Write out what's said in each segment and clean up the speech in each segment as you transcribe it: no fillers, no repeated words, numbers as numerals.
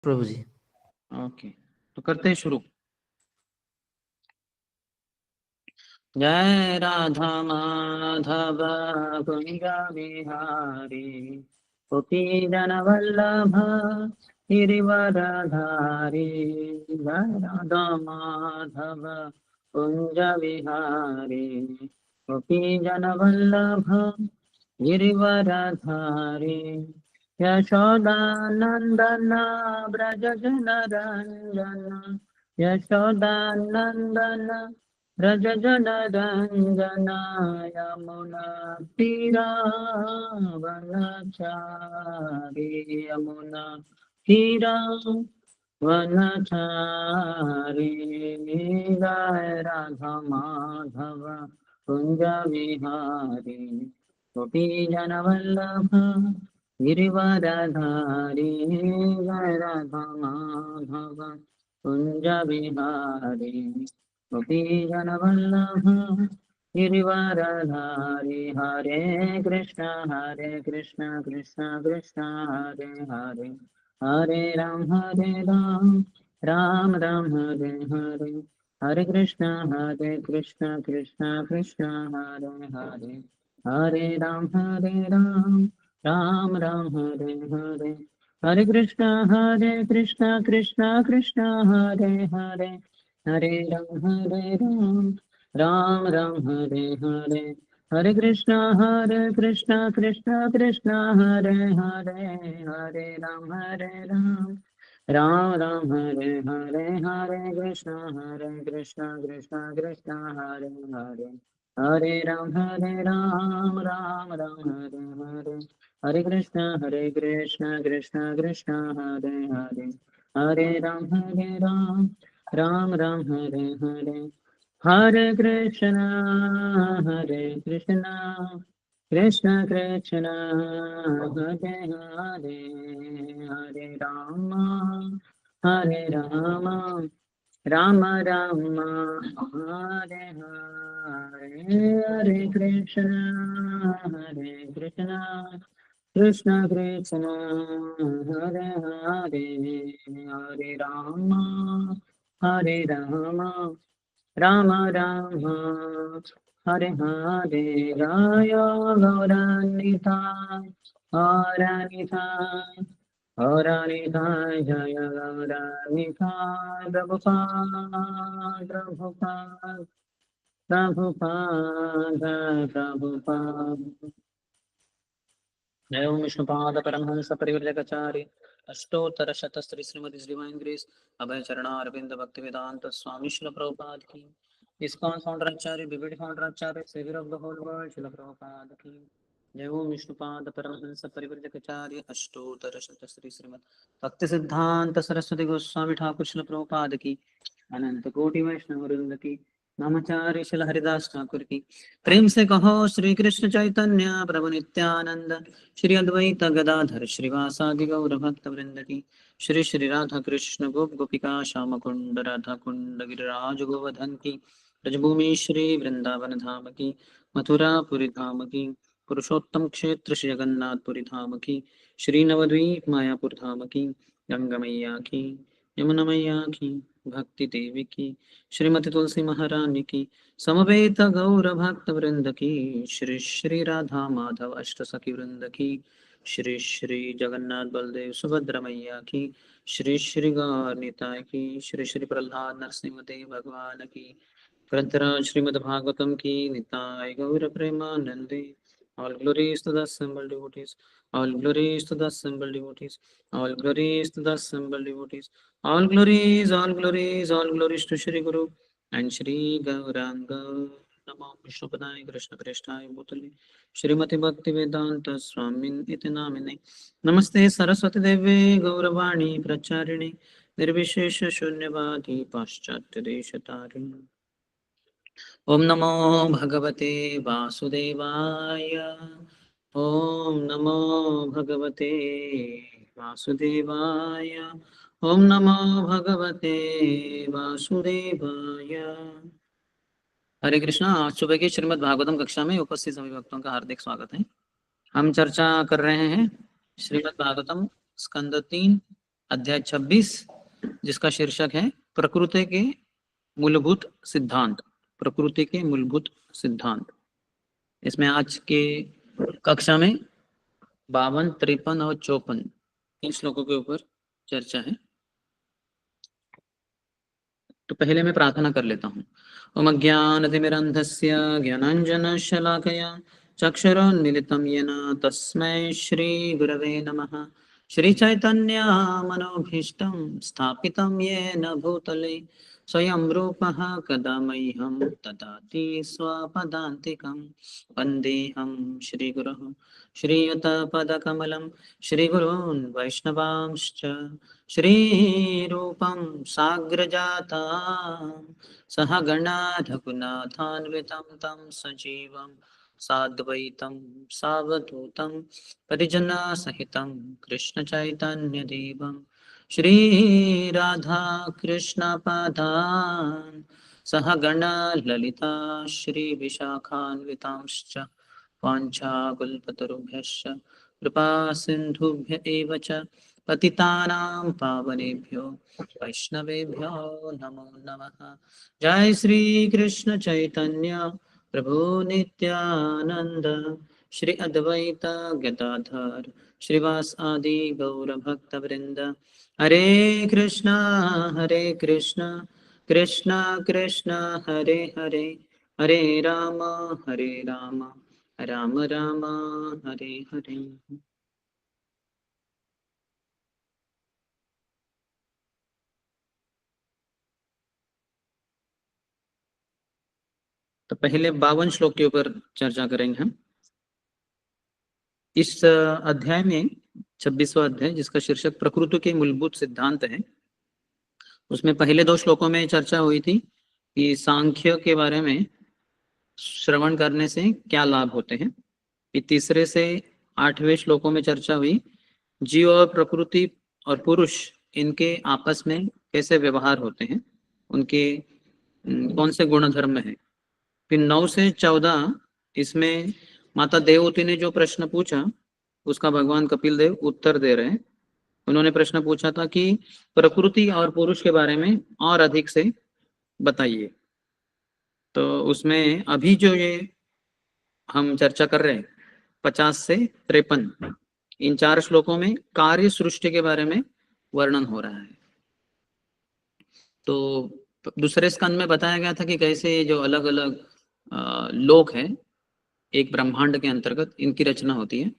प्रभु जी। Okay, तो करते हैं शुरू। जय राधा माधव कुंज बिहारी गोपी जन वल्लभ गिरिवरधारी। जय राधा माधव कुंज बिहारी गोपी जन वल्लभ गिरिवरधारी। यशोदानंदन ब्रज जन रंजन यशोदानंदन ब्रज जन रंजन यमुना तीरावनचारी यमुना तीरावनचारी। जय राधा माधव कुंज विहारी गोपी जन वल्लभ गिरिवरधारी। जय राधा माधव कुंज बिहारी गोपी जन वल्लभ गिरिवरधारी। हरे कृष्ण कृष्ण कृष्ण हरे हरे, हरे राम राम राम हरे हरे। हरे कृष्ण कृष्ण कृष्ण हरे हरे, हरे राम राम राम हरे हरे। हरे कृष्ण कृष्ण कृष्ण हरे हरे, हरे राम राम राम हरे हरे। हरे कृष्ण कृष्ण कृष्ण हरे हरे, हरे राम राम राम हरे हरे। हरे कृष्ण कृष्ण कृष्ण हरे हरे, हरे राम राम राम हरे हरे। हरे कृष्ण कृष्ण कृष्ण हरे हरे, हरे राम राम राम हरे हरे। हरे कृष्ण कृष्ण कृष्ण हरे हरे, हरे राम राम राम हरे हरे। हरे कृष्ण कृष्ण कृष्ण हरे हरे, हरे राम राम राम हरे हरे। जय गौरान्विताय गौरान्विताय गौरान्विताय जय गौरान्विताय। प्रभुपाद प्रभुपाद प्रभुपाद प्रभुपाद। जय ओम विष्णुपाद परमहंस परिव्रजकाचार्य अष्टोत्तरशतस्त्री श्रीमती डिवाइन ग्रेस अभय चरणारविंद भक्ति वेदांत स्वामी श्रील प्रभुपाद की। इस्कॉन फाउंडर आचार्य बीबीडी founder acharya saviour of the whole world Srila Prabhupada की। जय ओम विष्णुपाद परमहंस परिव्रजकाचार्य अष्टोत्तरशतस्त्री श्रीमद भक्ति सिद्धांत सरस्वती गोस्वामी ठाकुर श्रील प्रभुपाद की। अनंत कोटि वैष्णव वृंद की नामाचार्य श्रील हरिदास ठाकुर की। प्रेम से कहो श्री कृष्ण चैतन्य प्रभु नित्यानंद श्री अद्वैत गदाधर श्रीवासादि गौर भक्त वृंद की। श्री श्री राधा कृष्ण गोप गोपिका श्याम कुंड राधा कुंड गिरिराज गोवर्धन की। ब्रजभूमि श्री वृंदावन धाम की, मथुरापुरी धाम की, पुरुषोत्तम क्षेत्र श्री जगन्नाथपुरी धाम की, श्री नवद्वीप मायापुर धाम की, गंगा मैया की, यमुना मैया की, भक्ति देवी की, श्रीमती तुलसी महारानी की, समवेत गौर भक्त वृंद की। श्री श्री राधा माधव अष्ट सखी वृंद की। श्री श्री जगन्नाथ बलदेव सुभद्रा मैया की। श्री श्री गौर निताय की। श्री श्री प्रहलाद नरसिंह देव भगवान की। ग्रंथराज श्रीमद् भागवतम की। निताय गौर प्रेमानंदे। All glories to the assembled devotees. All glories to the assembled devotees. All glories to the assembled devotees. All glories, all glories, all glories to Shri Guru and Shri Gauranga. Namo Vishnupadaya Krishna Preshthaya Bhutale Shrimati Bhakti Vedanta Swamin iti namine. Namaste Saraswati Deve Gauravani Pracharine Nirvishesha Shunyavadi Paschatya Deshatarine. ओम नमो भगवते वासुदेवाय। ओम नमो भगवते वासुदेवाय। ओम नमो भगवते वासुदेवाय। हरे कृष्णा। आज सुबह की श्रीमद् भागवतम कक्षा में उपस्थित सभी भक्तों का हार्दिक स्वागत है। हम चर्चा कर रहे हैं श्रीमद् भागवतम स्कंद 3 अध्याय 26 जिसका शीर्षक है प्रकृति के मूलभूत सिद्धांत। प्रकृति के मूलभूत सिद्धांत। इसमें आज के कक्षा में 52, 53 और 54 इन श्लोकों के ऊपर चर्चा है। तो पहले मैं प्रार्थना कर लेता हूँ। ओम ज्ञानतिमिरन्धस्य ज्ञानाञ्जनशलाकया चक्षुरुन्मीलितं येन तस्मै श्रीगुरवे नमः। श्रीचैतन्य मनोभीष्टं स्थापितं येन भूतले स्वयं रूपः कदा मह्यं ददाति स्वपदान्तिकं। वन्देऽहं श्रीगुरुः श्रीयुतपदकमलं श्रीगुरून् वैष्णवांश्च श्रीरूपं साग्रजाता सहगणा रघुनाथान्वितं तं सजीवं साद्वैतं सावधूतं परिजनसहितं कृष्णचैतन्यदेवं श्रीराधा कृष्णपादान् सहगणा ललिता श्रीविशाखान्वितांश्च वाञ्छाकल्पतरुभ्यश्च कृपा सिन्धुभ्य एव च पतितानां पावनेभ्यो वैष्णवेभ्यो नमो नमः। जय श्री कृष्ण चैतन्य प्रभु नित्यानंद श्री अद्वैत गदाधर श्रीवास आदि गौर भक्त वृंद। हरे कृष्णा कृष्णा कृष्णा हरे हरे, हरे राम राम राम हरे हरे। तो पहले 52 श्लोक के ऊपर चर्चा करेंगे हम। इस अध्याय में 26वां अध्याय जिसका शीर्षक प्रकृति के मूलभूत सिद्धांत है, उसमें पहले 2 श्लोकों में चर्चा हुई थी कि सांख्य के बारे में श्रवण करने से क्या लाभ होते हैं। तीसरे से 8वें श्लोकों में चर्चा हुई जीव और प्रकृति और पुरुष इनके आपस में कैसे व्यवहार होते हैं, उनके कौन से गुण धर्म है। फिर 9 से 14 इसमें माता देवहूति ने जो प्रश्न पूछा उसका भगवान कपिल देव उत्तर दे रहे हैं। उन्होंने प्रश्न पूछा था कि प्रकृति और पुरुष के बारे में और अधिक से बताइए। तो उसमें अभी जो ये हम चर्चा कर रहे हैं 50 से 53 इन 4 श्लोकों में कार्य सृष्टि के बारे में वर्णन हो रहा है। तो दूसरे स्कंद में बताया गया था कि कैसे जो अलग अलग लोक हैं एक ब्रह्मांड के अंतर्गत इनकी रचना होती है।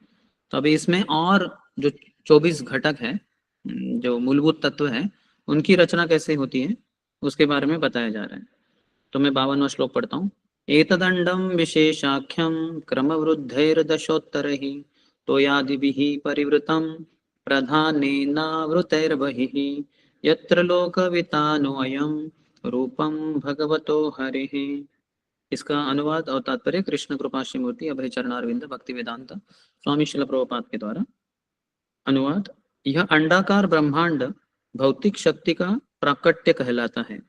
तो अभी इसमें और जो 24 घटक है, जो मूलभूत तत्व है, उनकी रचना कैसे होती है उसके बारे में बताया जा रहा है। तो मैं 52वां श्लोक पढ़ता हूँ। एतदंडम विशेषाख्यम क्रमवृद्धैर्दशोत्तरैः तोयादिभिः परिवृतं प्रधानेनावृतैर्बहिः यत्र लोकवितानोऽयं रूपं भगवतो हरिः। इसका अनुवाद और तात्पर्य कृष्ण कृपा श्रीमूर्ति अभय चरणारविंद भक्ति वेदांत स्वामी शिल प्रभुपाद के द्वारा। अनुवाद। यह अंडाकार ब्रह्मांड भौतिक शक्ति का प्राकट्य कहलाता है।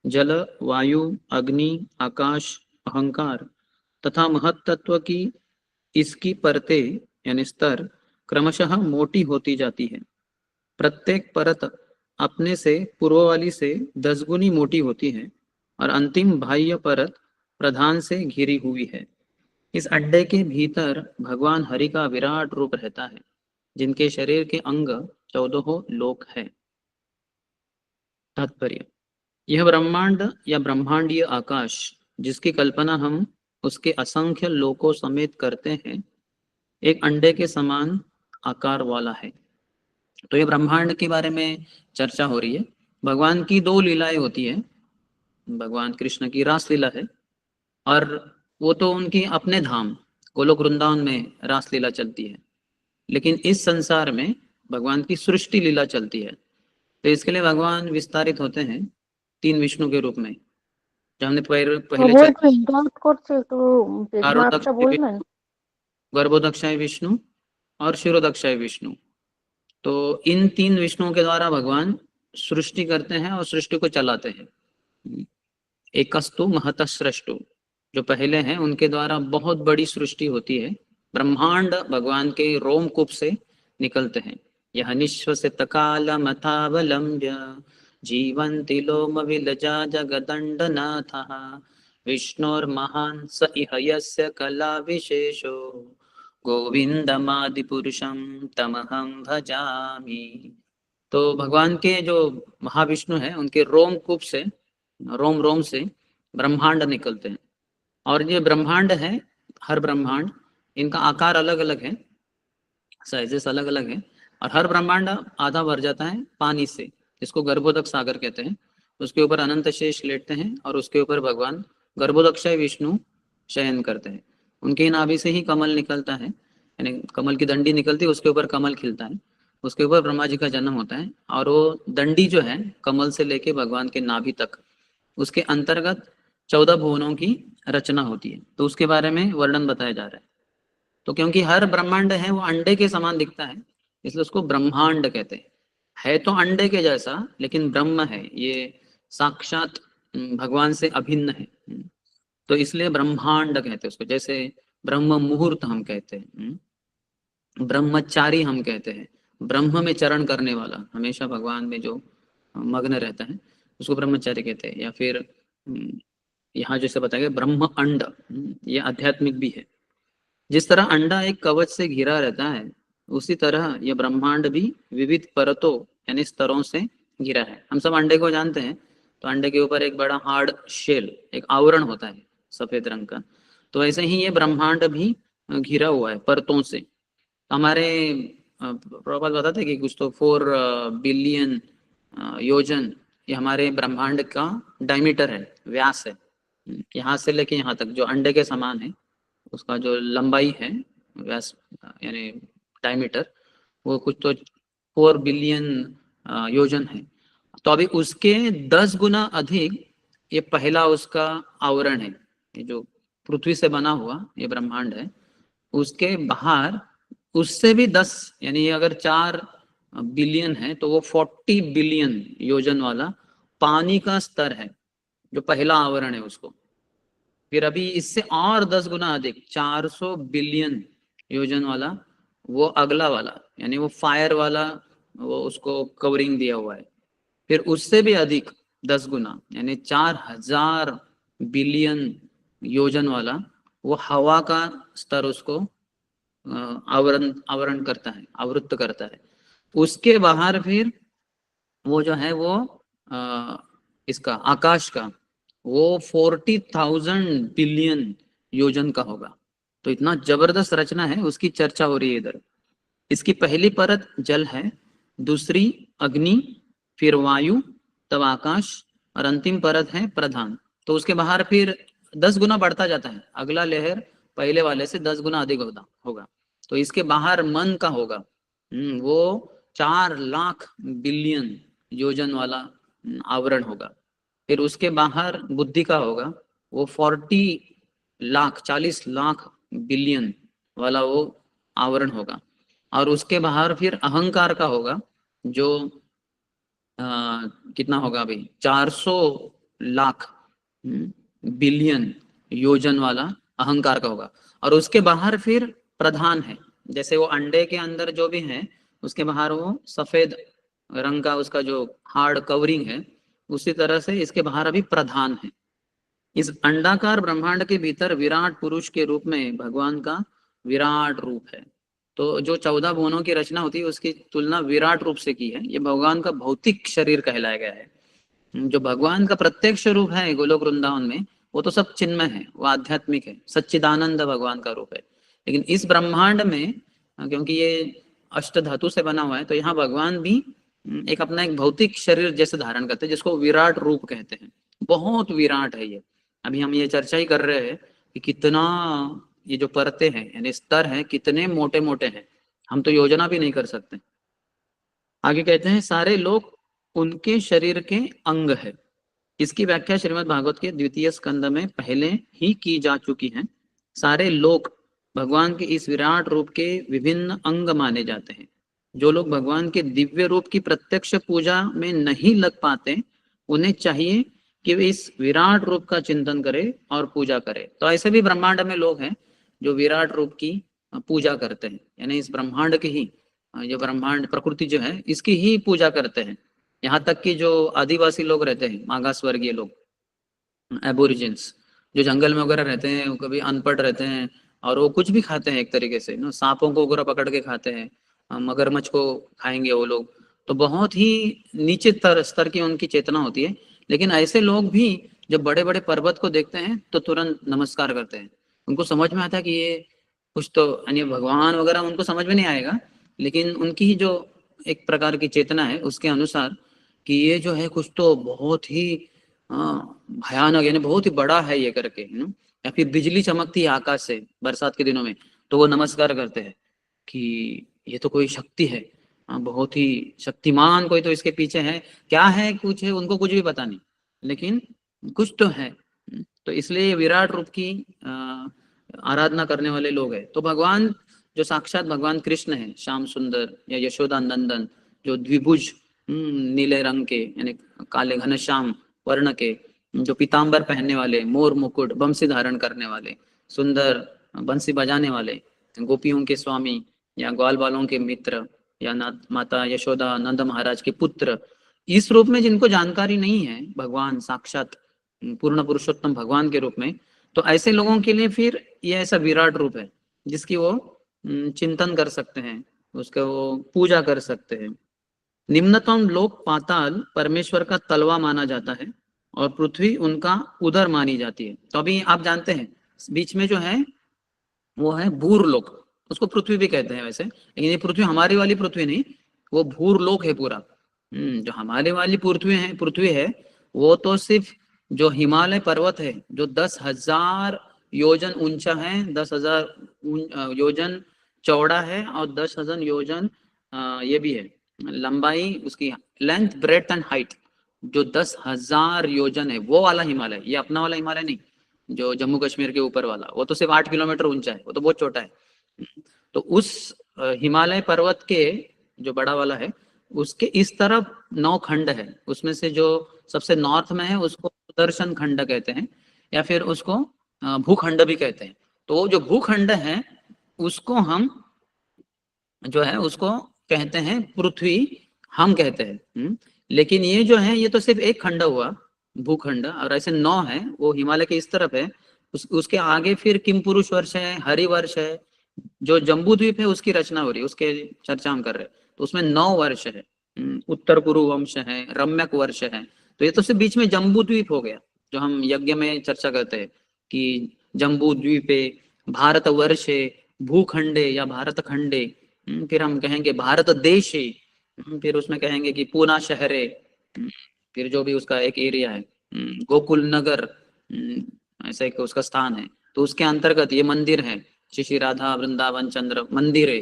जल, वायु, अग्नि, आकाश, अहंकार तथा महत्त्व की इसकी परतें यानी स्तर क्रमशः मोटी होती जाती है। प्रत्येक परत अपने से पूर्व वाली से 10 गुनी मोटी होती है और अंतिम बाह्य परत प्रधान से घिरी हुई है। इस अंडे के भीतर भगवान हरि का विराट रूप रहता है, जिनके शरीर के अंग 14 लोक है। तात्पर्य। यह ब्रह्मांड या ब्रह्मांडीय आकाश जिसकी कल्पना हम उसके असंख्य लोकों समेत करते हैं, एक अंडे के समान आकार वाला है। तो ये ब्रह्मांड के बारे में चर्चा हो रही है। भगवान की 2 लीलाएं होती है। भगवान कृष्ण की रास लीला है और वो तो उनकी अपने धाम गोलोक वृंदावन में रास लीला चलती है, लेकिन इस संसार में भगवान की सृष्टि लीला चलती है। तो इसके लिए भगवान विस्तारित होते हैं 3 विष्णु के रूप में, जो हमने पहले गर्भोदक्षाय विष्णु और शिरोदक्षाय विष्णु। तो इन 3 विष्णुओं के द्वारा भगवान सृष्टि करते हैं और सृष्टि को चलाते हैं। एकस्तु महतः सृष्टु, जो पहले हैं उनके द्वारा बहुत बड़ी सृष्टि होती है। ब्रह्मांड भगवान के रोमकूप से निकलते हैं। यह निःश्वसित कालमथावलम्ब्य जीवन्ति लोमविलजा जगदण्डनाथः विष्णोर्महान् स इह यस्य कलाविशेषो गोविन्दमादिपुरुषं तमहं भजामि। तो भगवान के जो महाविष्णु है उनके रोम कूप से, रोम रोम से ब्रह्मांड निकलते हैं। और ये ब्रह्मांड है, हर ब्रह्मांड, इनका आकार अलग अलग है, साइजेस अलग अलग है। और हर ब्रह्मांड आधा भर जाता है पानी से, जिसको गर्भोदक सागर कहते हैं। उसके ऊपर अनंत शेष लेटते हैं और उसके ऊपर भगवान गर्भोदक्षय विष्णु शयन करते हैं। उनकी नाभि से ही कमल निकलता है, यानी कमल की दंडी निकलती है, उसके ऊपर कमल खिलता है। उसके ऊपर ब्रह्मा जी का जन्म होता है। और वो दंडी जो है कमल से लेके भगवान के नाभि तक, उसके अंतर्गत 14 भुवनों की रचना होती है। तो उसके बारे में वर्णन बताया जा रहा है। तो क्योंकि हर ब्रह्मांड है वो अंडे के समान दिखता है, इसलिए उसको ब्रह्मांड कहते हैं। है तो अंडे के जैसा, लेकिन ब्रह्म है ये, साक्षात भगवान से अभिन्न है। तो इसलिए ब्रह्मांड कहते हैं उसको। जैसे ब्रह्म मुहूर्त हम कहते हैं, ब्रह्मचारी हम कहते हैं, ब्रह्म में चरण करने वाला, हमेशा भगवान में जो मग्न रहता है उसको ब्रह्मचारी कहते हैं। या फिर यहाँ जैसे बताया गया ब्रह्म अंड, ये आध्यात्मिक भी है। जिस तरह अंडा एक कवच से घिरा रहता है, उसी तरह यह ब्रह्मांड भी विविध परतों यानी स्तरों से घिरा है। हम सब अंडे को जानते हैं, तो अंडे के ऊपर एक बड़ा हार्ड शेल, एक आवरण होता है सफेद रंग का। तो ऐसे ही ये ब्रह्मांड भी घिरा हुआ है परतों से। हमारे प्रभुपाद बताते कि कुछ तो 4 बिलियन योजन ये हमारे ब्रह्मांड का डायमीटर है, व्यास है। यहाँ से लेके यहाँ तक जो अंडे के समान है, उसका जो लंबाई है, व्यास यानी डायमीटर, वो कुछ तो 4 बिलियन योजन है। तो अभी उसके 10 गुना अधिक ये पहला उसका आवरण है। ये जो पृथ्वी से बना हुआ ये ब्रह्मांड है, उसके बाहर उससे भी 10, यानी अगर 4 बिलियन है तो वो 40 बिलियन योजन वाला पानी का स्तर है, जो पहला आवरण है उसको। फिर अभी इससे और 10 गुना अधिक 400 बिलियन योजन वाला वो अगला वाला, यानी वो फायर वाला, वो उसको कवरिंग दिया हुआ है। फिर उससे भी अधिक 10 गुना, यानी 4000 बिलियन योजन वाला वो हवा का स्तर उसको आवरण आवरण करता है, आवृत्त करता है। उसके बाहर फिर वो जो है वो इसका आकाश का वो 40,000 बिलियन योजन का होगा। तो इतना जबरदस्त रचना है, उसकी चर्चा हो रही है इधर। इसकी पहली परत जल है, दूसरी अग्नि, फिर वायु, तब आकाश, और अंतिम परत है प्रधान। तो उसके बाहर फिर 10 गुना बढ़ता जाता है, अगला लेयर पहले वाले से 10 गुना अधिक होगा। तो इसके बाहर मन का होगा, वो 4 लाख बिलियन योजन वाला आवरण होगा। फिर उसके बाहर बुद्धि का होगा, वो 40 लाख बिलियन वाला वो आवरण होगा। और उसके बाहर फिर अहंकार का होगा, जो कितना होगा अभी 400 लाख बिलियन योजन वाला अहंकार का होगा। और उसके बाहर फिर प्रधान है, जैसे वो अंडे के अंदर जो भी है उसके बाहर वो सफेद रंग का उसका जो हार्ड कवरिंग है, उसी तरह से इसके बाहर अभी प्रधान है। इस अंडाकार ब्रह्मांड के भीतर विराट पुरुष के रूप में भगवान का विराट रूप है। तो जो 14 भुवनों की रचना होती है उसकी तुलना विराट रूप से की है। ये भगवान का भौतिक शरीर कहलाया गया है। जो भगवान का प्रत्यक्ष रूप है गोलोक वृंदावन में, वो तो सब चिन्मय है, वो आध्यात्मिक है, सच्चिदानंद भगवान का रूप है। लेकिन इस ब्रह्मांड में क्योंकि ये अष्ट धातु से बना हुआ है, तो यहाँ भगवान भी एक अपना एक भौतिक शरीर जैसे धारण करते हैं, जिसको विराट रूप कहते हैं। बहुत विराट है ये। अभी हम ये चर्चा ही कर रहे हैं कि कितना ये जो परतें हैं यानी स्तर हैं कितने मोटे मोटे हैं, हम तो योजना भी नहीं कर सकते। आगे कहते हैं सारे लोग उनके शरीर के अंग है। इसकी व्याख्या श्रीमद् भागवत के 2 स्कंद में पहले ही की जा चुकी है। सारे लोग भगवान के इस विराट रूप के विभिन्न अंग माने जाते हैं। जो लोग भगवान के दिव्य रूप की प्रत्यक्ष पूजा में नहीं लग पाते, उन्हें चाहिए कि वे इस विराट रूप का चिंतन करें और पूजा करें। तो ऐसे भी ब्रह्मांड में लोग हैं जो विराट रूप की पूजा करते हैं, यानी इस ब्रह्मांड के ही ये ब्रह्मांड प्रकृति जो है इसकी ही पूजा करते हैं। यहाँ तक कि जो आदिवासी लोग रहते हैं, मागास वर्गीय लोग, एबोरिजिन्स, जो जंगल में वगैरह रहते हैं, वो कभी अनपढ़ रहते हैं और वो कुछ भी खाते हैं एक तरीके से ना, सांपों को वगैरह पकड़ के खाते हैं, मगरमच्छ को खाएंगे वो लोग। तो बहुत ही नीचे स्तर की उनकी चेतना होती है। लेकिन ऐसे लोग भी जब बड़े बड़े पर्वत को देखते हैं तो तुरंत नमस्कार करते हैं। उनको समझ में आता है कि ये कुछ तो यानी भगवान वगैरह उनको समझ में नहीं आएगा, लेकिन उनकी जो एक प्रकार की चेतना है उसके अनुसार कि ये जो है कुछ तो बहुत ही भयानक, यानी बहुत ही बड़ा है ये करके, या फिर बिजली चमकती है आकाश से बरसात के दिनों में, तो वो नमस्कार करते हैं कि ये तो कोई शक्ति है, बहुत ही शक्तिमान कोई तो इसके पीछे है। क्या है कुछ है उनको कुछ भी पता नहीं, लेकिन कुछ तो है। तो इसलिए विराट रूप की आराधना करने वाले लोग हैं। तो भगवान जो साक्षात भगवान कृष्ण है, श्याम सुंदर या यशोदा नंदन, जो द्विभुज नीले रंग के यानी काले घनश्याम वर्ण के, जो पीताम्बर पहनने वाले, मोर मुकुट, बंसी धारण करने वाले, सुंदर बंसी बजाने वाले, गोपियों के स्वामी या ग्वाल बालों के मित्र, या माता यशोदा नंद महाराज के पुत्र, इस रूप में जिनको जानकारी नहीं है भगवान साक्षात पूर्ण पुरुषोत्तम भगवान के रूप में, तो ऐसे लोगों के लिए फिर ये ऐसा विराट रूप है जिसकी वो चिंतन कर सकते हैं, उसका वो पूजा कर सकते हैं। निम्नतम लोक पाताल परमेश्वर का तलवा माना जाता है और पृथ्वी उनका उदर मानी जाती है। तो अभी आप जानते हैं बीच में जो है वो है भूर लोक, उसको पृथ्वी भी कहते हैं वैसे, लेकिन ये पृथ्वी हमारी वाली पृथ्वी नहीं, वो भूर लोक है पूरा। जो हमारे वाली पृथ्वी है वो तो सिर्फ जो हिमालय पर्वत है जो 10,000 योजन ऊंचा है, 10,000 योजन चौड़ा है और 10,000 योजन ये भी है लंबाई, उसकी लेंथ ब्रेथ एंड हाइट जो 10,000 योजन है, वो वाला हिमालय, ये अपना वाला हिमालय नहीं, जो जम्मू कश्मीर के ऊपर वाला, वो तो सिर्फ 8 किलोमीटर ऊंचा है, वो तो बहुत छोटा है। तो उस हिमालय पर्वत के जो बड़ा वाला है उसके इस तरफ 9 खंड है, उसमें से जो सबसे नॉर्थ में है उसको सुदर्शन खंड कहते हैं या फिर उसको भूखंड भी कहते हैं। तो वो जो भूखंड है उसको हम जो है उसको कहते हैं पृथ्वी, हम कहते हैं। लेकिन ये जो है ये तो सिर्फ एक खंड हुआ भूखंड, और ऐसे 9 है, वो हिमालय के इस तरफ है। उसके आगे फिर किम पुरुष वर्ष है, हरिवर्ष है, जो जम्बू द्वीप है उसकी रचना हो रही है, उसके चर्चा हम कर रहे हैं। तो उसमें 9 वर्ष है, उत्तर कुरु वंश है, रम्यक वर्ष है। तो ये तो सिर्फ बीच में जम्बू द्वीप हो गया, जो हम यज्ञ में चर्चा करते हैं कि जम्बू द्वीपे भारत वर्षे भूखंडे या भारत खंडे, फिर हम कहेंगे भारत देशे, फिर उसमें कहेंगे कि पूना शहरे, फिर जो भी उसका एक एरिया है, गोकुल नगर, ऐसा एक उसका स्थान है, तो उसके अंतर्गत ये मंदिर है, श्री श्री राधा वृंदावन चंद्र मंदिर है।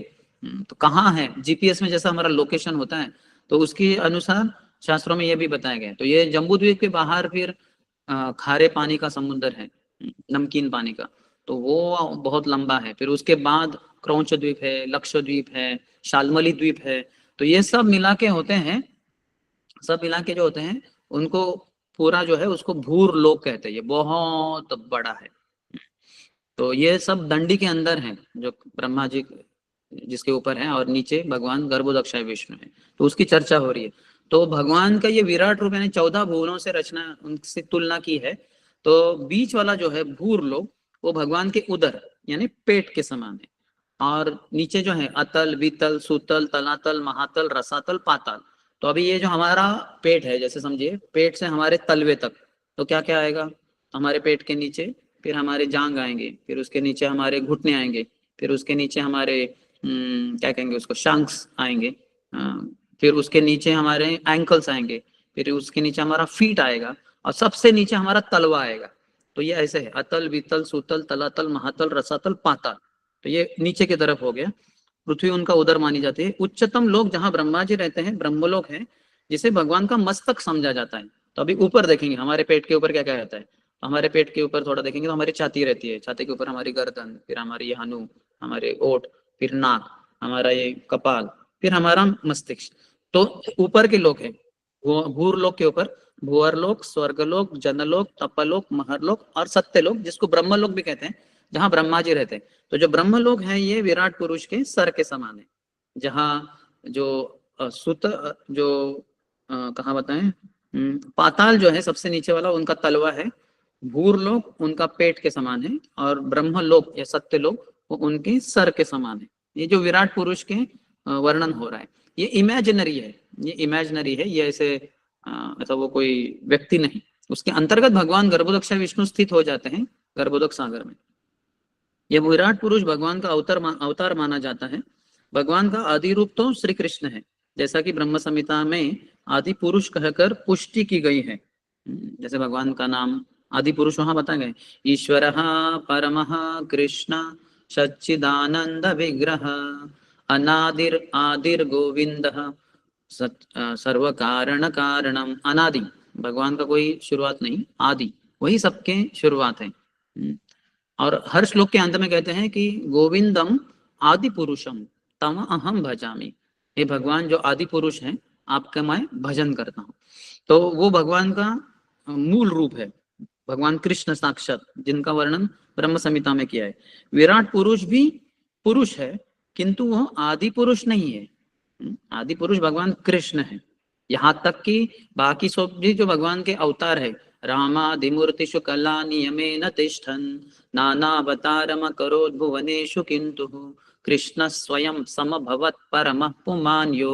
तो कहाँ है, जीपीएस में जैसा हमारा लोकेशन होता है तो उसके अनुसार शास्त्रों में ये भी बताया गया है। तो ये जम्बू द्वीप के बाहर फिर खारे पानी का समुद्र है, नमकीन पानी का, तो वो बहुत लंबा है। फिर उसके बाद क्रौंच द्वीप है, लक्षद्वीप है, शालमली द्वीप है। तो ये सब मिला के होते हैं, सब मिला के जो होते हैं उनको पूरा जो है उसको भूर लोक कहते हैं, ये बहुत बड़ा है। तो ये सब दंडी के अंदर है जो ब्रह्मा जी जिसके ऊपर है, और नीचे भगवान गर्भोदक्षाय विष्णु है, तो उसकी चर्चा हो रही है। तो भगवान का ये विराट रूप यानी 14 भुवनों से रचना उनसे तुलना की है। तो बीच वाला जो है भूर लोक वो भगवान के उदर यानी पेट के समान है, और नीचे जो है अतल वितल सुतल तलातल महातल रसातल पाताल। तो अभी ये जो हमारा पेट है, जैसे समझिए पेट से हमारे तलवे तक तो क्या क्या आएगा, हमारे पेट के नीचे फिर हमारे जांग आएंगे, फिर उसके नीचे हमारे घुटने आएंगे, फिर उसके नीचे हमारे क्या कहेंगे उसको शंक्स आएंगे, फिर उसके नीचे हमारे एंकल्स आएंगे, फिर उसके नीचे हमारा फीट आएगा, और सबसे नीचे हमारा तलवा आएगा। तो ये ऐसे है अतल वितल सुतल तलातल महातल रसातल पाताल। तो ये नीचे की तरफ हो गया, पृथ्वी उनका उदर मानी जाती है। उच्चतम लोग जहां ब्रह्मा जी रहते हैं ब्रह्मलोक है, जिसे भगवान का मस्तक समझा जाता है। तो अभी ऊपर देखेंगे हमारे पेट के ऊपर क्या क्या रहता है, तो हमारे पेट के ऊपर थोड़ा देखेंगे तो हमारी छाती रहती है, छाती के ऊपर हमारी गर्दन, फिर हमारी ये हनु, हमारे ओठ, फिर नाक, हमारा ये कपाल, फिर हमारा मस्तिष्क। तो ऊपर के लोग है भूर लोक के ऊपर भूअर लोक, स्वर्गलोक, जनलोक, तपलोक, महरलोक और सत्यलोक, जिसको ब्रह्मलोक भी कहते हैं, जहां ब्रह्मा जी रहते हैं। तो जो ब्रह्मलोक है ये विराट पुरुष के सर के समान है, जहाँ जो सुत जो कहाँ बताएं, पाताल जो है सबसे नीचे वाला उनका तलवा है, भूरलोक उनका पेट के समान है, और ब्रह्मलोक या सत्यलोक वो उनके सर के समान है। ये जो विराट पुरुष के वर्णन हो रहा है, ये इमेजिनरी है, ये इमेजिनरी है, ये ऐसे ऐसा वो कोई व्यक्ति नहीं। उसके अंतर्गत भगवान गर्भोदक्ष विष्णु स्थित हो जाते हैं गर्भोदक सागर में। ये विराट पुरुष भगवान का अवतार माना जाता है। भगवान का आदि रूप तो श्री कृष्ण है, जैसा कि ब्रह्म संहिता में आदि पुरुष कहकर पुष्टि की गई है। जैसे भगवान का नाम आदि पुरुष वहां बताए गए, ईश्वर परमः कृष्ण सच्चिदानंद विग्रह अनादिर आदिर गोविंद सर्व कारण कारणम। अनादि, भगवान का कोई शुरुआत नहीं, आदि वही सबके शुरुआत है। और हर श्लोक के अंत में कहते हैं कि गोविंदम आदि पुरुषम तम अहम भजामी। हे भगवान जो आदि पुरुष हैं, आपका मैं भजन करता हूँ। तो वो भगवान का मूल रूप है, भगवान कृष्ण साक्षात, जिनका वर्णन ब्रह्म संहिता में किया है। विराट पुरुष भी पुरुष है, किंतु वह आदि पुरुष नहीं है। आदि पुरुष भगवान कृष्ण है। यहाँ तक कि बाकी सब भी जो भगवान के अवतार है, रामादिमूर्तिषु कला नियमेन तिष्ठन् नानावतारम करोत् भुवनेषु किन्तु कृष्ण स्वयं समभवत् परमः पुमान्यो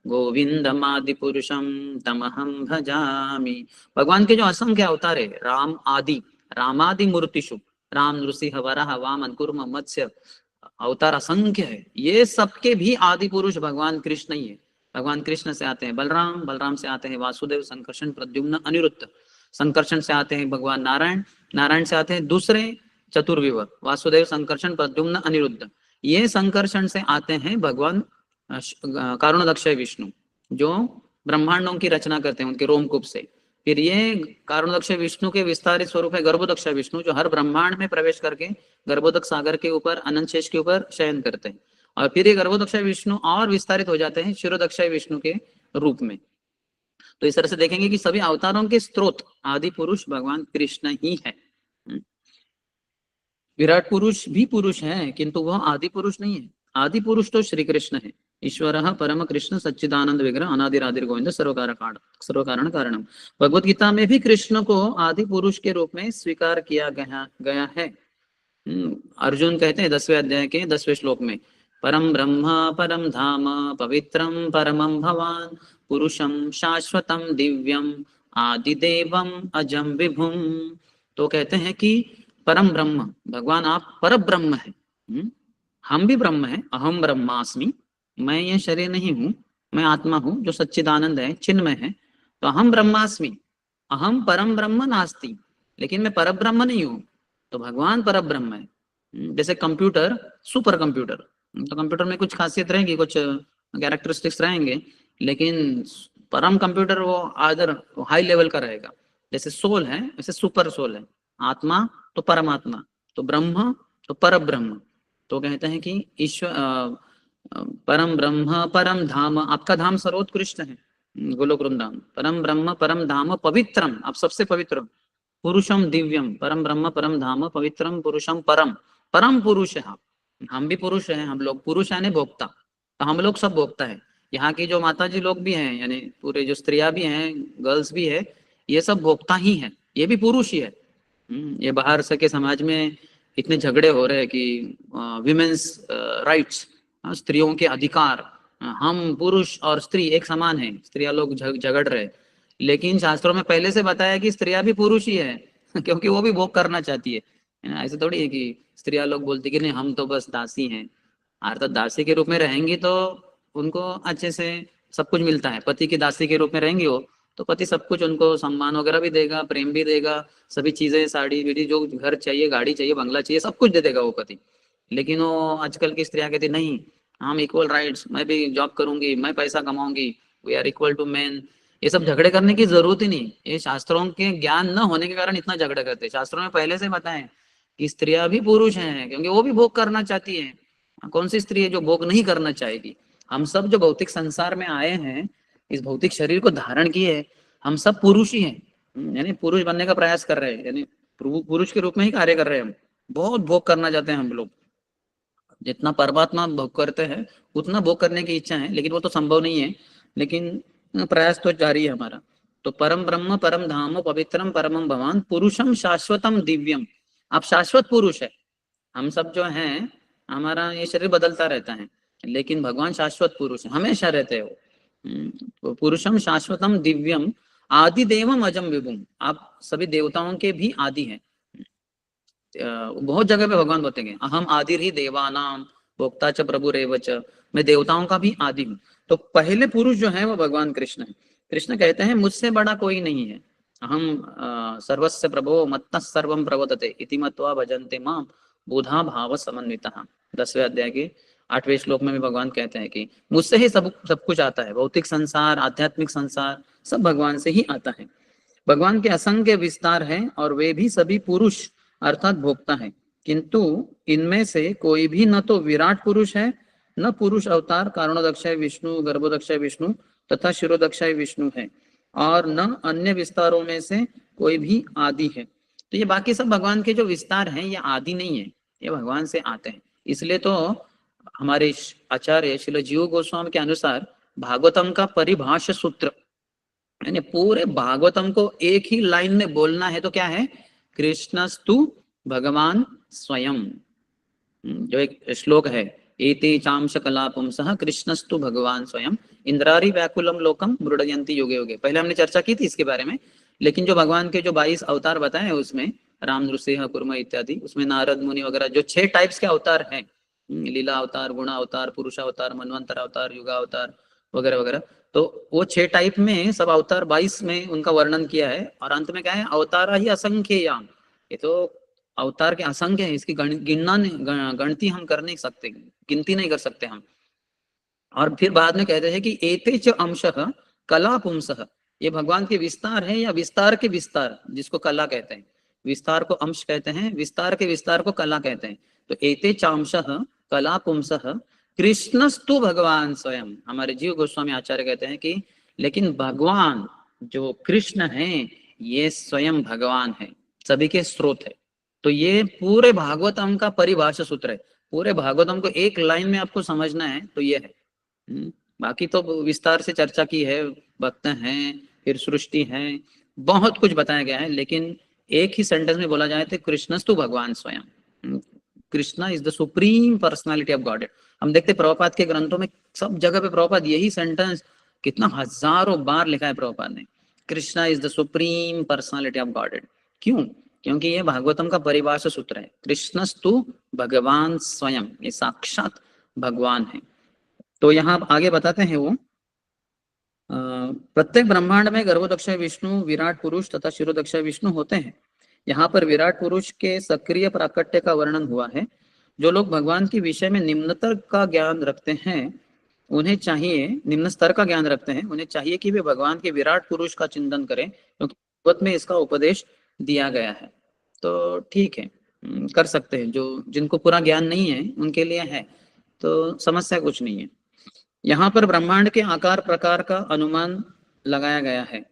गोविंदमादि पुरुषम तमहम भजामि। भगवान के जो असंख्य अवतार है, राम आदि, रामादि मूर्तिषु, राम नृसिंह वराह वामन कूर्म मत्स्य, अवतार असंख्य है। ये सबके भी आदि पुरुष भगवान कृष्ण ही है। भगवान कृष्ण से आते हैं बलराम, बलराम से आते हैं वासुदेव, संकर्षण, प्रद्युम्न, अनिरुद्ध, संकर्षण से आते हैं भगवान नारायण, नारायण से आते हैं दूसरे चतुर्विवर, वासुदेव, संकर्षण, प्रद्युम्न, अनिरुद्ध। ये संकर्षण से आते हैं भगवान कारुणदक्ष विष्णु, जो ब्रह्मांडों की रचना करते हैं उनके रोमकूप से। फिर ये कारुणदक्ष विष्णु के विस्तारित स्वरूप है गर्भोदक्ष विष्णु, जो हर ब्रह्मांड में प्रवेश करके गर्भोदक सागर के ऊपर, अनंत शेष के ऊपर शयन करते हैं। और फिर ये गर्भोदक्ष विष्णु और विस्तारित हो जाते हैं क्षीरोदक्ष विष्णु के रूप में। तो इस तरह से देखेंगे कि सभी अवतारों के स्रोत आदि पुरुष भगवान कृष्ण ही है। विराट पुरुष भी पुरुष है, किंतु वह आदि पुरुष नहीं है। आदि पुरुष तो श्री कृष्ण है, ईश्वर परम कृष्ण सच्चिदानंद विग्रह अनादिरादिर गोविंद सर्वकारण कारणम। भगवत गीता में भी कृष्ण को आदि पुरुष के रूप में स्वीकार किया गया है। अर्जुन कहते हैं 10वें अध्याय के 10वें श्लोक में, परम ब्रह्म परम धाम पवित्रम परमं भवान पुरुषम शाश्वतम दिव्यम आदिदेवम अजम विभुम। तो कहते हैं कि परम ब्रह्म, भगवान आप पर ब्रह्म है। हम भी ब्रह्म है, अहम ब्रह्मास्मि, मैं ये शरीर नहीं हूँ, मैं आत्मा हूँ जो सच्चिदानंद है, चिन्मय है। तो अहम ब्रह्मास्मि, अहम परम ब्रह्म नास्ति, लेकिन मैं पर ब्रह्म नहीं हूँ। तो भगवान पर ब्रह्म है। जैसे कंप्यूटर सुपर कंप्यूटर, तो कंप्यूटर में कुछ खासियत रहेगी, कुछ कैरेक्टरिस्टिक्स रहेंगे, लेकिन परम कंप्यूटर वो आदर हाई लेवल का रहेगा। जैसे सोल है वैसे सुपर सोल है, आत्मा तो परमात्मा, तो ब्रह्म तो पर ब्रह्म। तो कहते हैं कि ईश्वर परम ब्रह्म परम धाम, आपका धाम सर्वोत्कृष्ट है गोलोक वृंदावन। परम ब्रह्म परम धाम पवित्रम, आप सबसे पवित्र। पुरुषम दिव्यम, परम ब्रह्म परम धाम पवित्रम पुरुषम परम, परम पुरुष है आप। हम भी पुरुष हैं, हम लोग पुरुष यानी भोक्ता, तो हम लोग सब भोक्ता है। यहाँ की जो माता जी लोग भी हैं, यानी पूरे जो स्त्रियां भी हैं, गर्ल्स भी है, ये सब भोक्ता ही है, ये भी पुरुष ही है। ये बाहर से के समाज में इतने झगड़े हो रहे हैं कि विमेन्स राइट्स, स्त्रियों के अधिकार, हम पुरुष और स्त्री एक समान है, स्त्रियां लोग झगड़ रहे। लेकिन शास्त्रों में पहले से बताया कि स्त्रियां भी पुरुष ही है क्योंकि वो भी भोग करना चाहती है। ऐसे थोड़ी है कि स्त्रियां लोग बोलती कि नहीं हम तो बस दासी हैं। अर्थात दासी के रूप में रहेंगी तो उनको अच्छे से सब कुछ मिलता है। पति की दासी के रूप में रहेंगी वो, तो पति सब कुछ उनको सम्मान वगैरह भी देगा, प्रेम भी देगा, सभी चीजें, साड़ी बीड़ी, जो घर चाहिए, गाड़ी चाहिए, बंगला चाहिए, सब कुछ दे देगा वो पति। लेकिन वो आजकल की स्त्रियां कहती नहीं, हम इक्वल राइट्स, मैं भी जॉब करूंगी, मैं पैसा कमाऊंगी, we are equal to man. ये सब झगड़े करने की जरूरत ही नहीं। ये शास्त्रों के ज्ञान न होने के कारण इतना झगड़ा करते हैं। शास्त्रों में पहले से बताएं कि स्त्रियां भी पुरुष हैं, क्योंकि वो भी भोग करना चाहती है। कौन सी स्त्री है जो भोग नहीं करना चाहेगी? हम सब जो भौतिक संसार में आए हैं, इस भौतिक शरीर को धारण किए, हम सब पुरुष ही हैं। यानी पुरुष बनने का प्रयास कर रहे हैं, यानी पुरुष के रूप में ही कार्य कर रहे हैं हम। बहुत भोग करना चाहते हैं हम लोग, जितना परमात्मा भोग करते हैं उतना भोग करने की इच्छा है, लेकिन वो तो संभव नहीं है, लेकिन प्रयास तो जारी है हमारा। तो परम ब्रह्म परम धाम पवित्रम परमम भगवान पुरुषम शाश्वतम दिव्यम। आप शाश्वत पुरुष है। हम सब जो हैं, हमारा ये शरीर बदलता रहता है, लेकिन भगवान शाश्वत पुरुष है, हमेशा रहते हो। तो पुरुषम शाश्वतम दिव्यम आदि देवम अजम विभुम। आप सभी देवताओं के भी आदि हैं। बहुत जगह पे भगवान बताएंगे अहम आदिर ही देवानाम भोक्ता च प्रभु रेवच। मैं देवताओं का भी आदि हूँ। तो पहले पुरुष जो है वो भगवान कृष्ण है। कृष्ण कहते हैं मुझसे बड़ा कोई नहीं है। अहम सर्वस्य प्रभो मत्तः सर्वम प्रवर्तते इति मत्वा भजन्ते माम बुधा भाव समन्वितः। 10वें अध्याय के 8वें श्लोक में भी भगवान कहते हैं कि मुझसे ही सब कुछ आता है। भौतिक संसार, आध्यात्मिक संसार सब भगवान से ही आता है। भगवान के असंख्य विस्तार हैं और वे भी सभी पुरुष अर्थात भोक्ता है, किंतु इनमें से कोई भी न तो विराट पुरुष है, न पुरुष अवतार कारणोदक्षय विष्णु, गर्भोदक्षय विष्णु तथा शिरोदक्षय विष्णु है, और न अन्य विस्तारों में से कोई भी आदि है। तो ये बाकी सब भगवान के जो विस्तार हैं ये आदि नहीं है, ये भगवान से आते हैं। इसलिए तो हमारे आचार्य श्रील जीव गोस्वामी के अनुसार भागवतम का परिभाष्य सूत्र, यानी पूरे भागवतम को एक ही लाइन में बोलना है तो क्या है, कृष्णस्तु भगवान स्वयं। जो एक श्लोक है, एते चांश कला पुंसः कृष्णस्तु भगवान स्वयं इंद्रारी व्याकुलम लोकम मृडयंती योगे योगे। पहले हमने चर्चा की थी इसके बारे में, लेकिन जो भगवान के जो 22 अवतार बताए हैं उसमें राम, नृसिंह, कुर्म इत्यादि, उसमें नारद मुनि वगैरह जो 6 टाइप्स के अवतार हैं, लीला अवतार, गुण अवतार, पुरुष अवतार, मनवंतर अवतार, युगा अवतार वगैरह वगैरह। तो वो 6 टाइप में सब अवतार 22 में उनका वर्णन किया है। और अंत में क्या है, अवतारा ही असंख्य याम। ये तो अवतार के असंख्य है, इसकी गणती हम कर नहीं सकते, गिनती नहीं कर सकते हम। और फिर बाद में कहते हैं कि एते च अंशः कला पुंसः। ये भगवान के विस्तार है या विस्तार के विस्तार, जिसको कला कहते हैं। विस्तार को अंश कहते हैं, विस्तार के विस्तार को कला कहते हैं। तो एते चांशः कला पुंसः कृष्णस्तु भगवान स्वयं। हमारे जीव गोस्वामी आचार्य कहते हैं कि लेकिन भगवान जो कृष्ण है ये स्वयं भगवान है, सभी के स्रोत है। तो ये पूरे भागवतम का परिभाषा सूत्र है। पूरे भागवतम को एक लाइन में आपको समझना है तो ये है। बाकी तो विस्तार से चर्चा की है, भक्त हैं, फिर सृष्टि है, बहुत कुछ बताया गया है, लेकिन एक ही सेंटेंस में बोला जाए तो कृष्णस्तु भगवान स्वयं। Krishna is the supreme personality of God. हम देखते प्रभुपाद के ग्रंथों में सब जगह पे प्रभुपाद यही सेंटेंस कितना हजारों बार लिखा है प्रभुपाद ने, Krishna is the supreme personality of God. क्यों? क्योंकि ये भागवतम का परिभाषा सूत्र है। कृष्णस्तु भगवान स्वयं, ये साक्षात भगवान है। तो यहाँ आगे बताते हैं वो प्रत्येक ब्रह्मांड में गर्भोदक्षय विष्णु, विराट पुरुष तथा शिरोदक्षय विष्णु होते हैं। यहाँ पर विराट पुरुष के सक्रिय प्राकट्य का वर्णन हुआ है। जो लोग भगवान के विषय में निम्नतर का ज्ञान रखते हैं उन्हें चाहिए, निम्न स्तर का ज्ञान रखते हैं उन्हें चाहिए कि वे भगवान के विराट पुरुष का चिंतन करें, क्योंकि भागवत में इसका उपदेश दिया गया है। तो ठीक है, कर सकते हैं। जो जिनको पूरा ज्ञान नहीं है उनके लिए है, तो समस्या कुछ नहीं है। यहाँ पर ब्रह्मांड के आकार प्रकार का अनुमान लगाया गया है।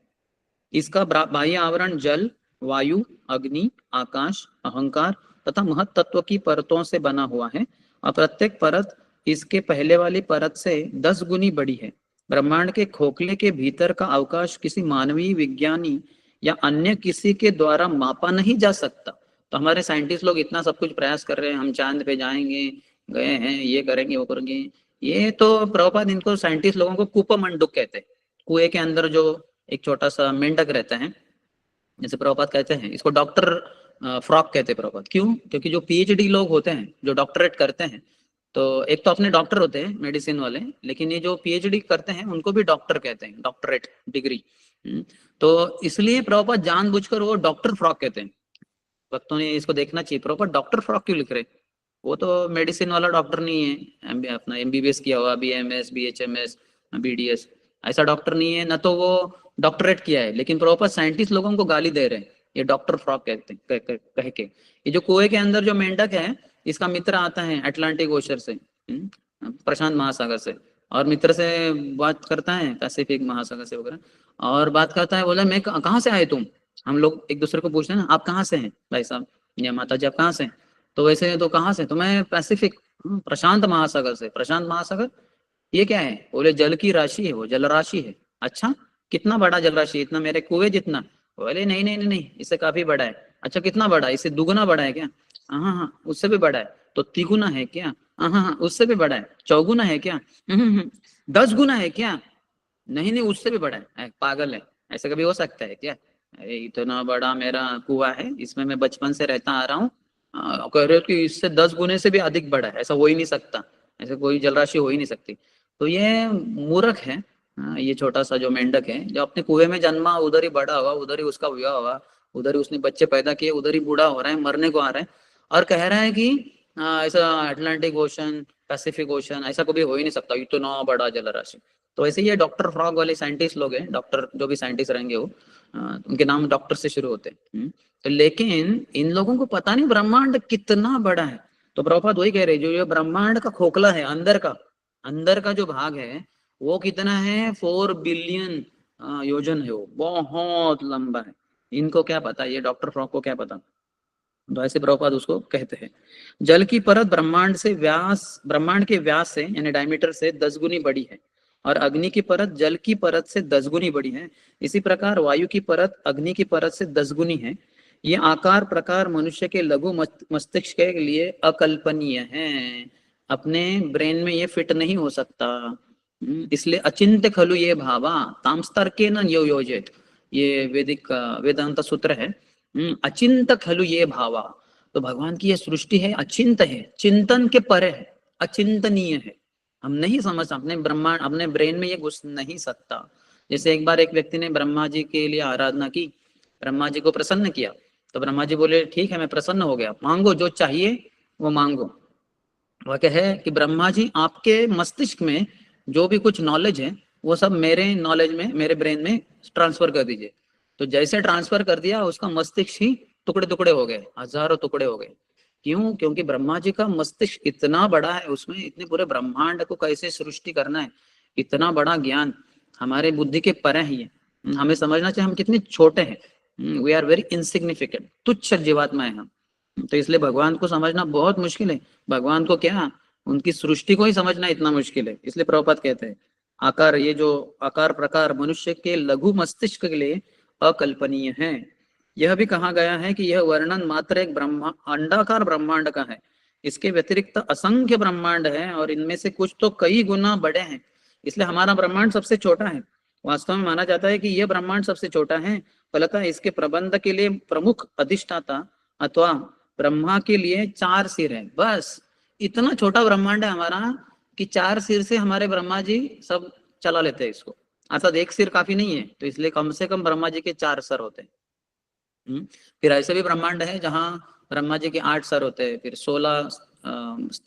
इसका बाह्य आवरण जल, वायु, अग्नि, आकाश, अहंकार तथा महत तत्व की परतों से बना हुआ है और प्रत्येक परत इसके पहले वाली परत से 10 गुनी बड़ी है। ब्रह्मांड के खोखले के भीतर का अवकाश किसी मानवीय विज्ञानी या अन्य किसी के द्वारा मापा नहीं जा सकता। तो हमारे साइंटिस्ट लोग इतना सब कुछ प्रयास कर रहे हैं, हम चांद पे जाएंगे, गए हैं, ये करेंगे वो करेंगे। ये तो प्रभुपाद इनको साइंटिस्ट लोगों को कूपमंडूक कहते हैं। कुएं के अंदर जो एक छोटा सा मेंढक रहता है, जैसे प्रभुपाद कहते हैं इसको डॉक्टर फ्रॉक कहते हैं प्रभुपाद। क्यों? क्योंकि जो पीएचडी लोग होते हैं, जो डॉक्टरेट करते हैं, तो एक तो अपने डॉक्टर होते हैं मेडिसिन वाले, लेकिन ये जो पीएचडी करते हैं उनको भी डॉक्टर कहते हैं, डॉक्टरेट डिग्री। तो इसलिए प्रभुपाद जानबूझकर वो डॉक्टर फ्रॉक कहते हैं। भक्तों ने इसको देखना चाहिए, प्रॉपर डॉक्टर फ्रॉक क्यों लिख रहे? वो तो मेडिसिन वाला डॉक्टर नहीं है, अपना एमबीबीएस किया हुआ, बीएमएस, बीएचएमएस, बीडीएस, ऐसा डॉक्टर नहीं है। ना तो वो डॉक्टरेट किया है, लेकिन प्रॉपर साइंटिस्ट लोगों को गाली दे रहे हैं, ये डॉक्टर फ्रॉक कहते हैं कह के। ये जो कुएं के अंदर जो मेंढक है, इसका मित्र आता है अटलांटिक ओशन से, प्रशांत महासागर से, और मित्र से बात करता है पैसिफिक महासागर से वगैरह, और बात करता है, बोला मैं कहाँ से आए तुम? हम लोग एक दूसरे को पूछते हैं ना, आप कहाँ से हैं भाई साहब या माता जी, आप कहाँ से हैं? तो वैसे तो कहाँ से? तो मैं पैसिफिक प्रशांत महासागर से। प्रशांत महासागर ये क्या है? बोले जल की राशि है, वो जल राशि है। अच्छा, कितना बड़ा जल राशि? इतना मेरे कुएं जितना? बोले नहीं नहीं नहीं नहीं, इससे काफी बड़ा है। अच्छा, कितना बड़ा है? इससे दुगुना बड़ा है क्या? हाँ हाँ हाँ, उससे भी बड़ा है। तो तिगुना है क्या? हाँ हाँ हाँ, उससे भी बड़ा है। चौगुना है क्या? 10 गुना है क्या? नहीं नहीं, उससे भी बड़ा है। पागल है, ऐसा कभी हो सकता है क्या? अरे इतना बड़ा मेरा कुआं है, इसमें मैं बचपन से रहता आ रहा हूँ। कह रहे हो कि इससे 10 गुने से भी अधिक बड़ा है? ऐसा हो ही नहीं सकता, ऐसे कोई जलराशि हो ही नहीं सकती। तो ये मूर्ख है। ये छोटा सा जो मेंढक है, जो अपने कुएं में जन्मा, उधर ही बड़ा हुआ, उधर ही उसका विवाह हुआ, उधर ही उसने बच्चे पैदा किए, उधर ही बूढ़ा हो रहा है, मरने को आ रहा है, और कह रहा है कि ऐसा अटलांटिक ओशन, पैसिफिक ओशन ऐसा कभी हो ही नहीं सकता, इतना बड़ा जलराशि। तो ऐसे ये डॉक्टर फ्रॉग वाले साइंटिस्ट लोग हैं, डॉक्टर जो भी साइंटिस्ट रहेंगे वो, उनके नाम डॉक्टर से शुरू होते हैं। तो लेकिन इन लोगों को पता नहीं ब्रह्मांड कितना बड़ा है। तो प्रभुपाद वही कह रहे हैं, जो ये ब्रह्मांड का खोखला है, अंदर का जो भाग है, वो कितना है? 4 बिलियन योजन है, वो बहुत लंबा है। इनको क्या पता, ये डॉक्टर फ्रॉग को क्या पता? तो ऐसे प्रभुपाद उसको कहते हैं। जल की परत ब्रह्मांड के व्यास से यानी डायमीटर से 10 गुनी बड़ी है, और अग्नि की परत जल की परत से 10 गुनी बड़ी है। इसी प्रकार वायु की परत अग्नि की परत से 10 गुनी है। ये आकार प्रकार मनुष्य के लघु मस्तिष्क के लिए अकल्पनीय है। अपने ब्रेन में ये फिट नहीं हो सकता। इसलिए अचिंत्य खलु ये भावा तामस्तर्के न यो योजित, ये वैदिक वेदांत सूत्र है। अचिंत खलु ये भावा। तो भगवान की ये सृष्टि है, अचिंत है, चिंतन के परे है, अचिंतनीय है। हम नहीं समझ, अपने ब्रह्मांड अपने ब्रेन में ये घुस नहीं सकता। जैसे एक बार एक व्यक्ति ने ब्रह्मा जी के लिए आराधना की, ब्रह्मा जी को प्रसन्न किया, तो ब्रह्मा जी बोले ठीक है, मैं प्रसन्न हो गया, मांगो जो चाहिए वो मांगो। वह क्या है कि ब्रह्मा जी आपके मस्तिष्क में जो भी कुछ नॉलेज है, वो सब मेरे नॉलेज में, मेरे ब्रेन में ट्रांसफर कर दीजिए। तो जैसे ट्रांसफर कर दिया, उसका मस्तिष्क ही टुकड़े टुकड़े हो गए, हजारों टुकड़े हो गए। क्यों? क्योंकि ब्रह्मा जी का मस्तिष्क इतना बड़ा है, उसमें इतने पूरे ब्रह्मांड को कैसे सृष्टि करना है, इतना बड़ा ज्ञान हमारे बुद्धि के परे ही है। हमें समझना चाहिए हम कितने छोटे हैं। वी आर वेरी इनसिग्निफिकेंट, तुच्छ जीवात्मा है हम। तो इसलिए भगवान को समझना बहुत मुश्किल है। भगवान को क्या, उनकी सृष्टि को ही समझना इतना मुश्किल है। इसलिए प्रभुपाद कहते हैं आकार, ये जो आकार प्रकार मनुष्य के लघु मस्तिष्क के लिए अकल्पनीय है। यह भी कहा गया है कि यह वर्णन मात्र एक अंडाकार ब्रह्मांड का है। इसके व्यतिरिक्त असंख्य ब्रह्मांड है, और इनमें से कुछ तो कई गुना बड़े हैं। इसलिए हमारा ब्रह्मांड सबसे छोटा है। वास्तव में माना जाता है कि यह ब्रह्मांड सबसे छोटा है, फलतः इसके प्रबंध के लिए प्रमुख अधिष्ठाता अथवा ब्रह्मा के लिए 4 सिर है। बस इतना छोटा ब्रह्मांड है हमारा कि 4 सिर से हमारे ब्रह्मा जी सब चला लेते हैं इसको। अर्थात एक सिर काफी नहीं है, तो इसलिए कम से कम ब्रह्मा जी के 4 सर होते हैं। फिर ऐसे भी ब्रह्मांड है जहाँ ब्रह्मा जी के 8 सर होते हैं, फिर 16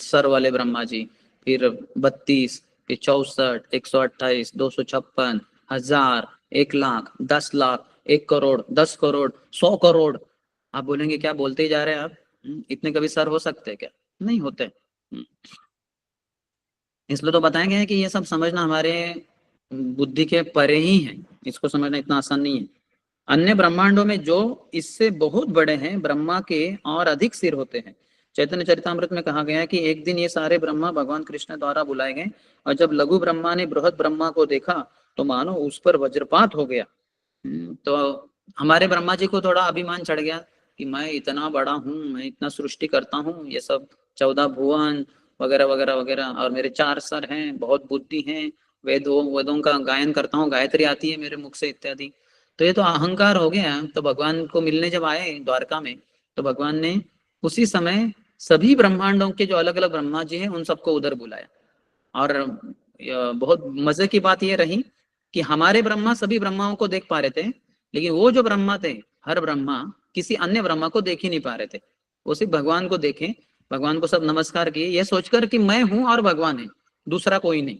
सर वाले ब्रह्मा जी, फिर 32, फिर 64, 128, 256, 1000, 1 लाख, 10 लाख, 1 करोड़, 10 करोड़, 100 करोड़। आप बोलेंगे क्या बोलते ही जा रहे हैं आप? इतने कभी सर हो सकते हैं क्या? नहीं होते। इसलिए तो बताया गया है कि ये सब समझना हमारे बुद्धि के परे ही है, इसको समझना इतना आसान नहीं है। अन्य ब्रह्मांडों में जो इससे बहुत बड़े हैं, ब्रह्मा के और अधिक सिर होते हैं। चैतन्य चरितामृत में कहा गया है कि एक दिन ये सारे ब्रह्मा भगवान कृष्ण द्वारा बुलाए गए, और जब लघु ब्रह्मा ने बृहद ब्रह्मा को देखा तो मानो उस पर वज्रपात हो गया। तो हमारे ब्रह्मा जी को थोड़ा अभिमान चढ़ गया कि मैं इतना बड़ा हूँ, मैं इतना सृष्टि करता हूँ, ये सब 14 भुवन वगैरह वगैरह वगैरह, और मेरे 4 सर हैं, बहुत बुद्धि है, वेदों का गायन करता हूँ, गायत्री आती है मेरे मुख से इत्यादि। तो ये तो अहंकार हो गया। तो भगवान को मिलने जब आए द्वारका में, तो भगवान ने उसी समय सभी ब्रह्मांडों के जो अलग अलग ब्रह्मा जी हैं उन सबको उधर बुलाया। और बहुत मजे की बात ये रही कि हमारे ब्रह्मा सभी ब्रह्माओं को देख पा रहे थे, लेकिन वो जो ब्रह्मा थे, हर ब्रह्मा किसी अन्य ब्रह्मा को देख ही नहीं पा रहे थे। वो सिर्फ भगवान को देखे, भगवान को सब नमस्कार किए, ये सोचकर कि मैं हूं और भगवान है, दूसरा कोई नहीं।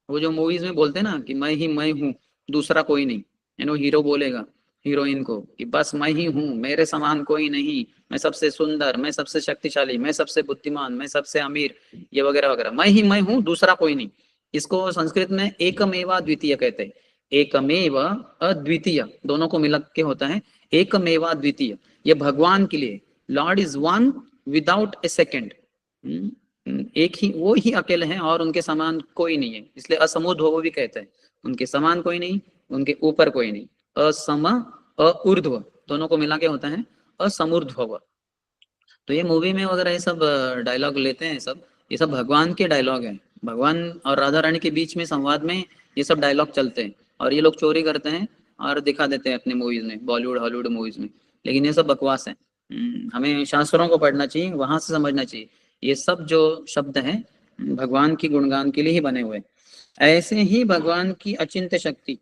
वो जो मूवीज में बोलते ना कि मैं ही मैं हूँ, दूसरा कोई नहीं। हीरो बोलेगा हीरोइन को कि बस मैं ही हूँ, मेरे समान कोई नहीं, मैं सबसे सुंदर, मैं सबसे शक्तिशाली, मैं सबसे बुद्धिमान, मैं सबसे अमीर, ये वगैरह वगैरह, मैं ही मैं हूँ, दूसरा कोई नहीं। इसको संस्कृत में एकमेवा द्वितीय कहते हैं। एकमेव अद्वितीय, दोनों को मिला के होता है एकमेवा द्वितीय। ये भगवान के लिए, Lord is one without A second. एक ही वो ही अकेले हैं और उनके समान कोई नहीं है, इसलिए असमोध्व भी कहते हैं। उनके समान कोई नहीं, उनके ऊपर कोई नहीं। असम अऊर्ध्व दोनों को मिला के होता है असमूर्ध्व। तो ये मूवी में वगैरह ये सब डायलॉग लेते हैं सब, ये सब भगवान के डायलॉग हैं। भगवान और राधा रानी के बीच में संवाद में ये सब डायलॉग चलते हैं और ये लोग चोरी करते हैं और दिखा देते हैं अपने मूवीज में, बॉलीवुड हॉलीवुड मूवीज में। लेकिन ये सब बकवास है। हमें शास्त्रों को पढ़ना चाहिए, वहां से समझना चाहिए। ये सब जो शब्द हैं भगवान की गुणगान के लिए ही बने हुए हैं। ऐसे ही भगवान की अचिंत्य शक्ति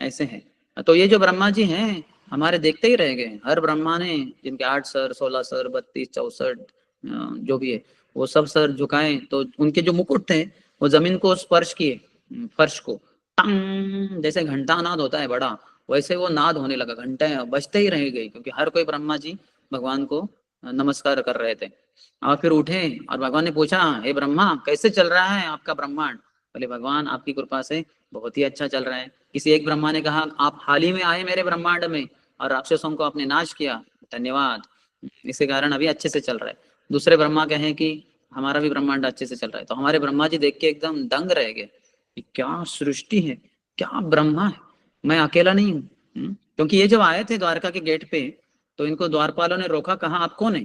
ऐसे हैं। तो ये जो ब्रह्मा जी हैं हमारे देखते ही रह गए, हर ब्रह्मा ने जिनके 8 सर 16 सर 32 64 जो भी है वो सब सर झुकाए तो उनके जो मुकुट थे वो जमीन को स्पर्श किए, फर्श को। टंग जैसे घंटा नाद होता है बड़ा, वैसे वो नाद होने लगा, घंटे बजते ही रह गई, क्योंकि हर कोई ब्रह्मा जी भगवान को नमस्कार कर रहे थे। और फिर उठे और भगवान ने पूछा, हे ब्रह्मा कैसे चल रहा है आपका ब्रह्मांड? बोले भगवान आपकी कृपा से बहुत ही अच्छा चल रहा है। किसी एक ब्रह्मा ने कहा, आप हाल ही में आए मेरे ब्रह्मांड में और राक्षसों को आपने नाश किया, धन्यवाद, इसके कारण अभी अच्छे से चल रहा है। दूसरे ब्रह्मा कहें कि हमारा भी ब्रह्मांड अच्छे से चल रहा है। तो हमारे ब्रह्मा जी देख के एकदम दंग रह गए कि क्या सृष्टि है, क्या ब्रह्मा है, मैं अकेला नहीं हूँ। क्योंकि ये जब आए थे द्वारका के गेट पे तो इनको द्वारपालों ने रोका, कहा आप कौन है?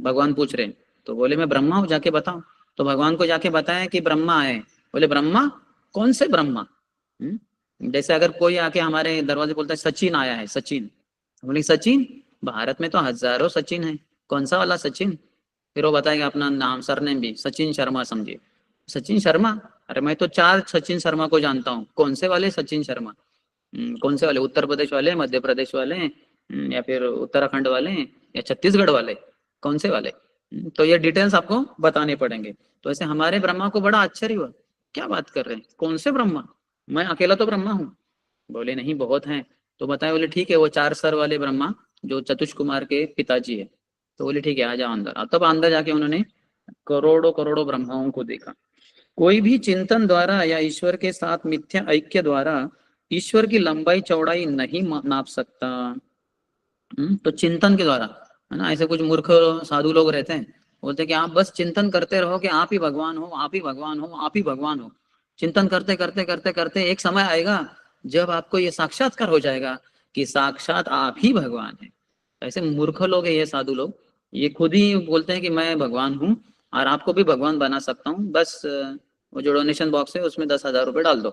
भगवान पूछ रहे हैं। तो बोले मैं ब्रह्मा हूँ, जाके बताओ। तो भगवान को जाके बताया कि ब्रह्मा आए। बोले ब्रह्मा? कौन से ब्रह्मा? जैसे अगर कोई आके हमारे दरवाजे बोलता है सचिन आया है, सचिन। बोले सचिन? भारत में तो हजारों सचिन है, कौन सा वाला सचिन? फिर वो बताएगा अपना नाम सरनेम भी, सचिन शर्मा समझिए। सचिन शर्मा? अरे मैं तो 4 सचिन शर्मा को जानता हूँ। कौन से वाले सचिन शर्मा? कौन से वाले? उत्तर प्रदेश वाले, मध्य प्रदेश वाले, या फिर उत्तराखंड वाले, या छत्तीसगढ़ वाले? कौन से वाले? तो ये डिटेल्स आपको बताने पड़ेंगे। तो ऐसे हमारे ब्रह्मा को बड़ा आश्चर्य हुआ, क्या बात कर रहे हैं, कौन से ब्रह्मा? मैं अकेला तो ब्रह्मा हूँ। बोले नहीं बहुत हैं। तो बताए, बोले ठीक है वो 4 सर वाले ब्रह्मा जो चतुष कुमार के पिताजी है। तो बोले ठीक है आ जाओ अंदर। तब अंदर जाके उन्होंने करोड़ों करोड़ों ब्रह्माओं को देखा। कोई भी चिंतन द्वारा या ईश्वर के साथ मिथ्या ऐक्य द्वारा ईश्वर की लंबाई चौड़ाई नहीं नाप सकता। तो चिंतन के द्वारा, है ना, ऐसे कुछ मूर्ख साधु लोग रहते हैं, बोलते हैं कि आप बस चिंतन करते रहो कि आप ही भगवान हो, आप ही भगवान हो, आप ही भगवान हो। चिंतन करते करते करते करते एक समय आएगा जब आपको ये साक्षात्कार हो जाएगा कि साक्षात आप ही भगवान है। ऐसे मूर्ख लोग है ये साधु लोग, ये खुद ही बोलते हैं कि मैं भगवान हूँ और आपको भी भगवान बना सकता हूँ, बस वो जो डोनेशन बॉक्स है उसमें 10,000 रुपये डाल दो,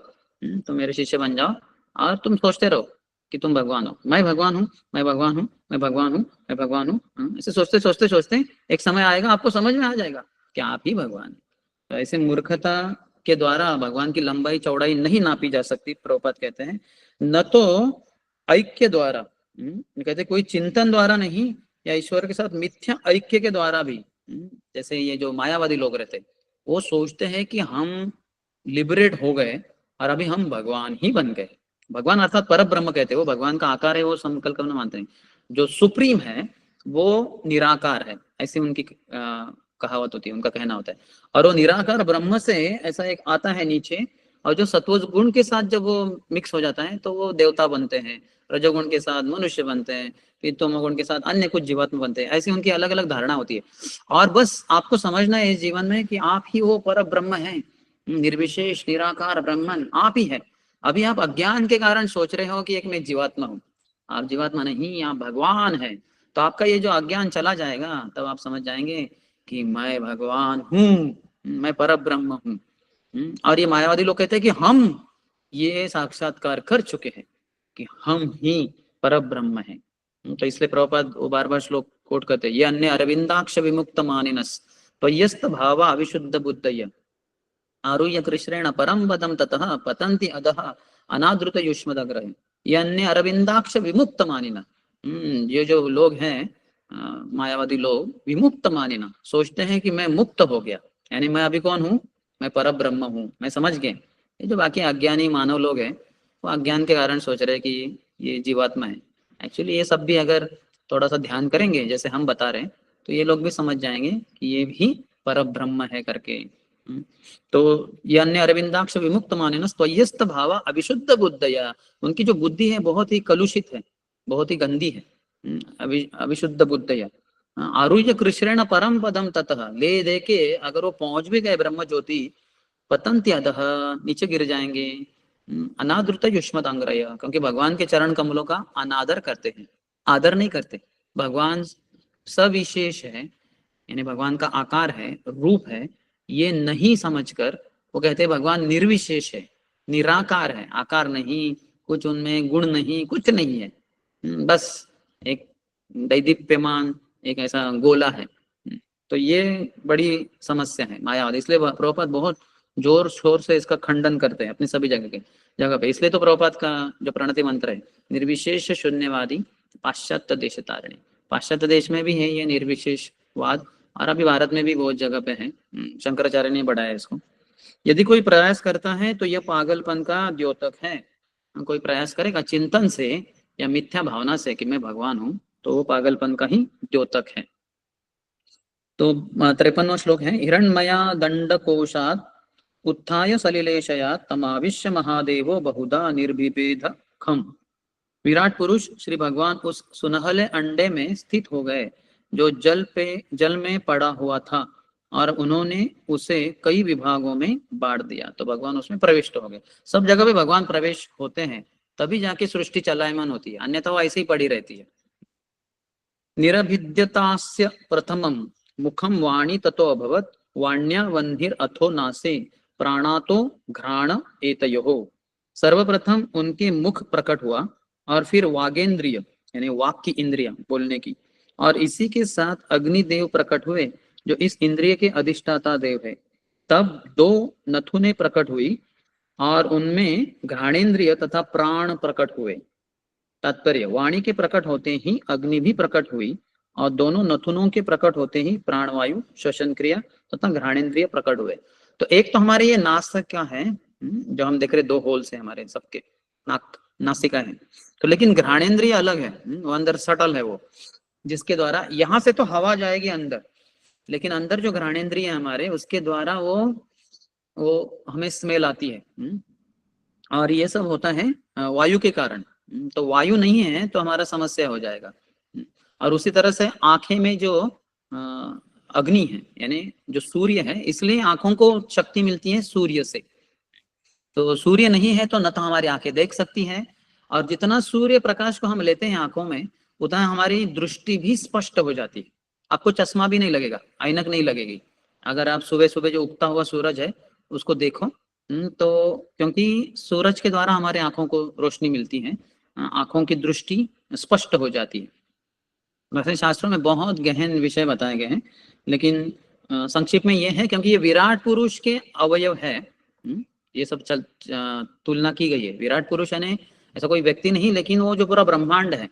तो मेरे शिष्य बन जाओ और तुम सोचते रहो कि तुम भगवान हो, मैं भगवान हूँ, मैं भगवान हूँ, मैं भगवान हूँ, मैं भगवान हूँ। ऐसे सोचते सोचते सोचते एक समय आएगा आपको समझ में आ जाएगा कि आप ही भगवान। तो ऐसे मूर्खता के द्वारा भगवान की लंबाई चौड़ाई नहीं नापी जा सकती, प्रभुपाद कहते हैं। न तो ऐक्य द्वारा, कहते कोई चिंतन द्वारा नहीं, या ईश्वर के साथ मिथ्या ऐक्य के द्वारा भी। जैसे ये जो मायावादी लोग रहते वो सोचते हैं कि हम लिबरेट हो गए और अभी हम भगवान ही बन गए। भगवान अर्थात पर ब्रह्म कहते हैं, वो भगवान का आकार है, वो संकल्पना मानते हैं। जो सुप्रीम है वो निराकार है, ऐसी उनकी कहावत होती है, उनका कहना होता है। और वो निराकार ब्रह्म से ऐसा एक आता है नीचे, और जो सत्व गुण के साथ जब वो मिक्स हो जाता है तो वो देवता बनते हैं, रजोगुण के साथ मनुष्य बनते हैं, फिर तमोगुण के साथ अन्य कुछ जीवात्मा बनते हैं। ऐसी उनकी अलग अलग धारणा होती है। और बस आपको समझना है इस जीवन में कि आप ही वो पर ब्रह्म है, निर्विशेष निराकार ब्रह्मन आप ही है। अभी आप अज्ञान के कारण सोच रहे हो कि एक मैं जीवात्मा हूँ, आप जीवात्मा नहीं, आप भगवान है। तो आपका ये जो अज्ञान चला जाएगा तब आप समझ जाएंगे कि मैं भगवान हूँ, मैं पर ब्रह्म हूँ। और ये मायावादी लोग कहते हैं कि हम ये साक्षात्कार कर चुके हैं कि हम ही पर ब्रह्म है। तो इसलिए प्रभुपाद वो बार बार श्लोक कोट करते हैं, ये अन्य अरविंदाक्ष विमुक्त मानिनस त्वय्यस्त भावा अविशुद्ध बुद्धय आरुह्य कृष्णेण परम पदम ततः पतंति अधः अनादृत युष्मदग्रह। ये अन्य अरविंदाक्ष विमुक्त मानिना, ये जो लोग हैं मायावादी लोग, विमुक्त मानिना सोचते हैं कि मैं मुक्त हो गया, यानी मैं अभी कौन हूँ, मैं पर ब्रह्म हूँ, मैं समझ गए। ये जो बाकी अज्ञानी मानव लोग हैं वो अज्ञान के कारण सोच रहे हैं कि ये जीवात्मा है। एक्चुअली ये सब भी अगर थोड़ा सा ध्यान करेंगे जैसे हम बता रहे हैं तो ये लोग भी समझ जाएंगे कि ये भी पर ब्रह्म है करके। तो ये अन्य अरविंदाक्ष विमुक्त माने न स्वयस्त भावा अविशुद्ध बुद्धया, उनकी जो बुद्धि है बहुत ही कलुषित है, बहुत ही गंदी है। अविशुद्ध बुद्धया आरुह्य कृष्णेण परम पदम ततः, ले दे के अगर वो पहुंच भी गए ब्रह्म ज्योति, पतंति अधः, नीचे गिर जाएंगे। अनादृत युष्मत अंग्रय, क्योंकि भगवान के चरण कमलों का अनादर करते हैं, आदर नहीं करते। भगवान सविशेष है, यानी भगवान का आकार है, रूप है, ये नहीं समझकर वो कहते हैं भगवान निर्विशेष है, निराकार है, आकार नहीं, कुछ उनमें गुण नहीं, कुछ नहीं है, बस एक दैदीप्यमान एक ऐसा गोला है। तो ये बड़ी समस्या है मायावाद, इसलिए प्रभुपाद बहुत जोर शोर से इसका खंडन करते हैं अपनी सभी जगह पे। इसलिए तो प्रभुपाद का जो प्रणति मंत्र है, निर्विशेष शून्यवादी पाश्चात्य देश तारिणी, पाश्चात्य देश में भी है ये निर्विशेषवाद, और अभी भारत में भी बहुत जगह पे है, शंकराचार्य ने बढ़ाया इसको। यदि कोई प्रयास करता है तो यह पागलपन का द्योतक है। कोई प्रयास करेगा चिंतन से या मिथ्या भावना से कि मैं भगवान हूं, तो वो पागलपन का ही द्योतक है। तो 53वां श्लोक है, हिरण्मया दंडकोशात् उत्थाय सलिलेशया तमाविश्य महादेवो बहुधा निर्भिपेद खम। विराट पुरुष श्री भगवान उस सुनहले अंडे में स्थित हो गए जो जल में पड़ा हुआ था, और उन्होंने उसे कई विभागों में बांट दिया। तो भगवान उसमें प्रविष्ट हो गए। सब जगह पे भगवान प्रवेश होते हैं, तभी जाके सृष्टि चलायमान होती है, अन्यथा वो ऐसे ही पड़ी रहती है। निरभिद्यतास्य प्रथमं मुखम वाणी ततो अभवत, वाण्या वन्धिर अथो नासे प्राणातो घ्राण एतयोः। सर्वप्रथम उनके मुख प्रकट हुआ, और फिर वागेंद्रिय यानी वाक की इंद्रिया बोलने की, और इसी के साथ अग्निदेव प्रकट हुए जो इस इंद्रिय के अधिष्ठाता देव है। तब दो नथुने प्रकट हुई, और उनमें घ्राणेन्द्रिय तथा प्राण प्रकट हुए। तात्पर्य, वाणी के प्रकट होते ही अग्नि भी प्रकट हुई, और दोनों नथुनों के प्रकट होते ही प्राणवायु, श्वसन क्रिया तथा घ्राणेन्द्रिय प्रकट हुए। तो एक तो हमारे ये नासिका क्या है, जो हम देख रहे, दो होल्स है हमारे सबके, नाक नासिका है। तो लेकिन घ्राणेन्द्रिय अलग है, वो अंदर सटल है, वो जिसके द्वारा यहाँ से तो हवा जाएगी अंदर, लेकिन अंदर जो घ्राणेन्द्रिय है हमारे, उसके द्वारा वो हमें स्मेल आती है। और ये सब होता है वायु के कारण। तो वायु नहीं है तो हमारा समस्या हो जाएगा। और उसी तरह से आंखें में जो अग्नि है, यानी जो सूर्य है, इसलिए आंखों को शक्ति मिलती है सूर्य से। तो सूर्य नहीं है तो न तो हमारी आंखें देख सकती हैं, और जितना सूर्य प्रकाश को हम लेते हैं आंखों में, उतना हमारी दृष्टि भी स्पष्ट हो जाती है। आपको चश्मा भी नहीं लगेगा, ऐनक नहीं लगेगी, अगर आप सुबह सुबह जो उगता हुआ सूरज है उसको देखो। तो क्योंकि सूरज के द्वारा हमारे आंखों को रोशनी मिलती है, आंखों की दृष्टि स्पष्ट हो जाती है। वैसे शास्त्रों में बहुत गहन विषय बताए गए हैं, लेकिन संक्षिप्त में ये है, क्योंकि ये विराट पुरुष के अवयव है, ये सब तुलना की गई है। विराट पुरुष यानी ऐसा कोई व्यक्ति नहीं, लेकिन वो जो पूरा ब्रह्मांड है,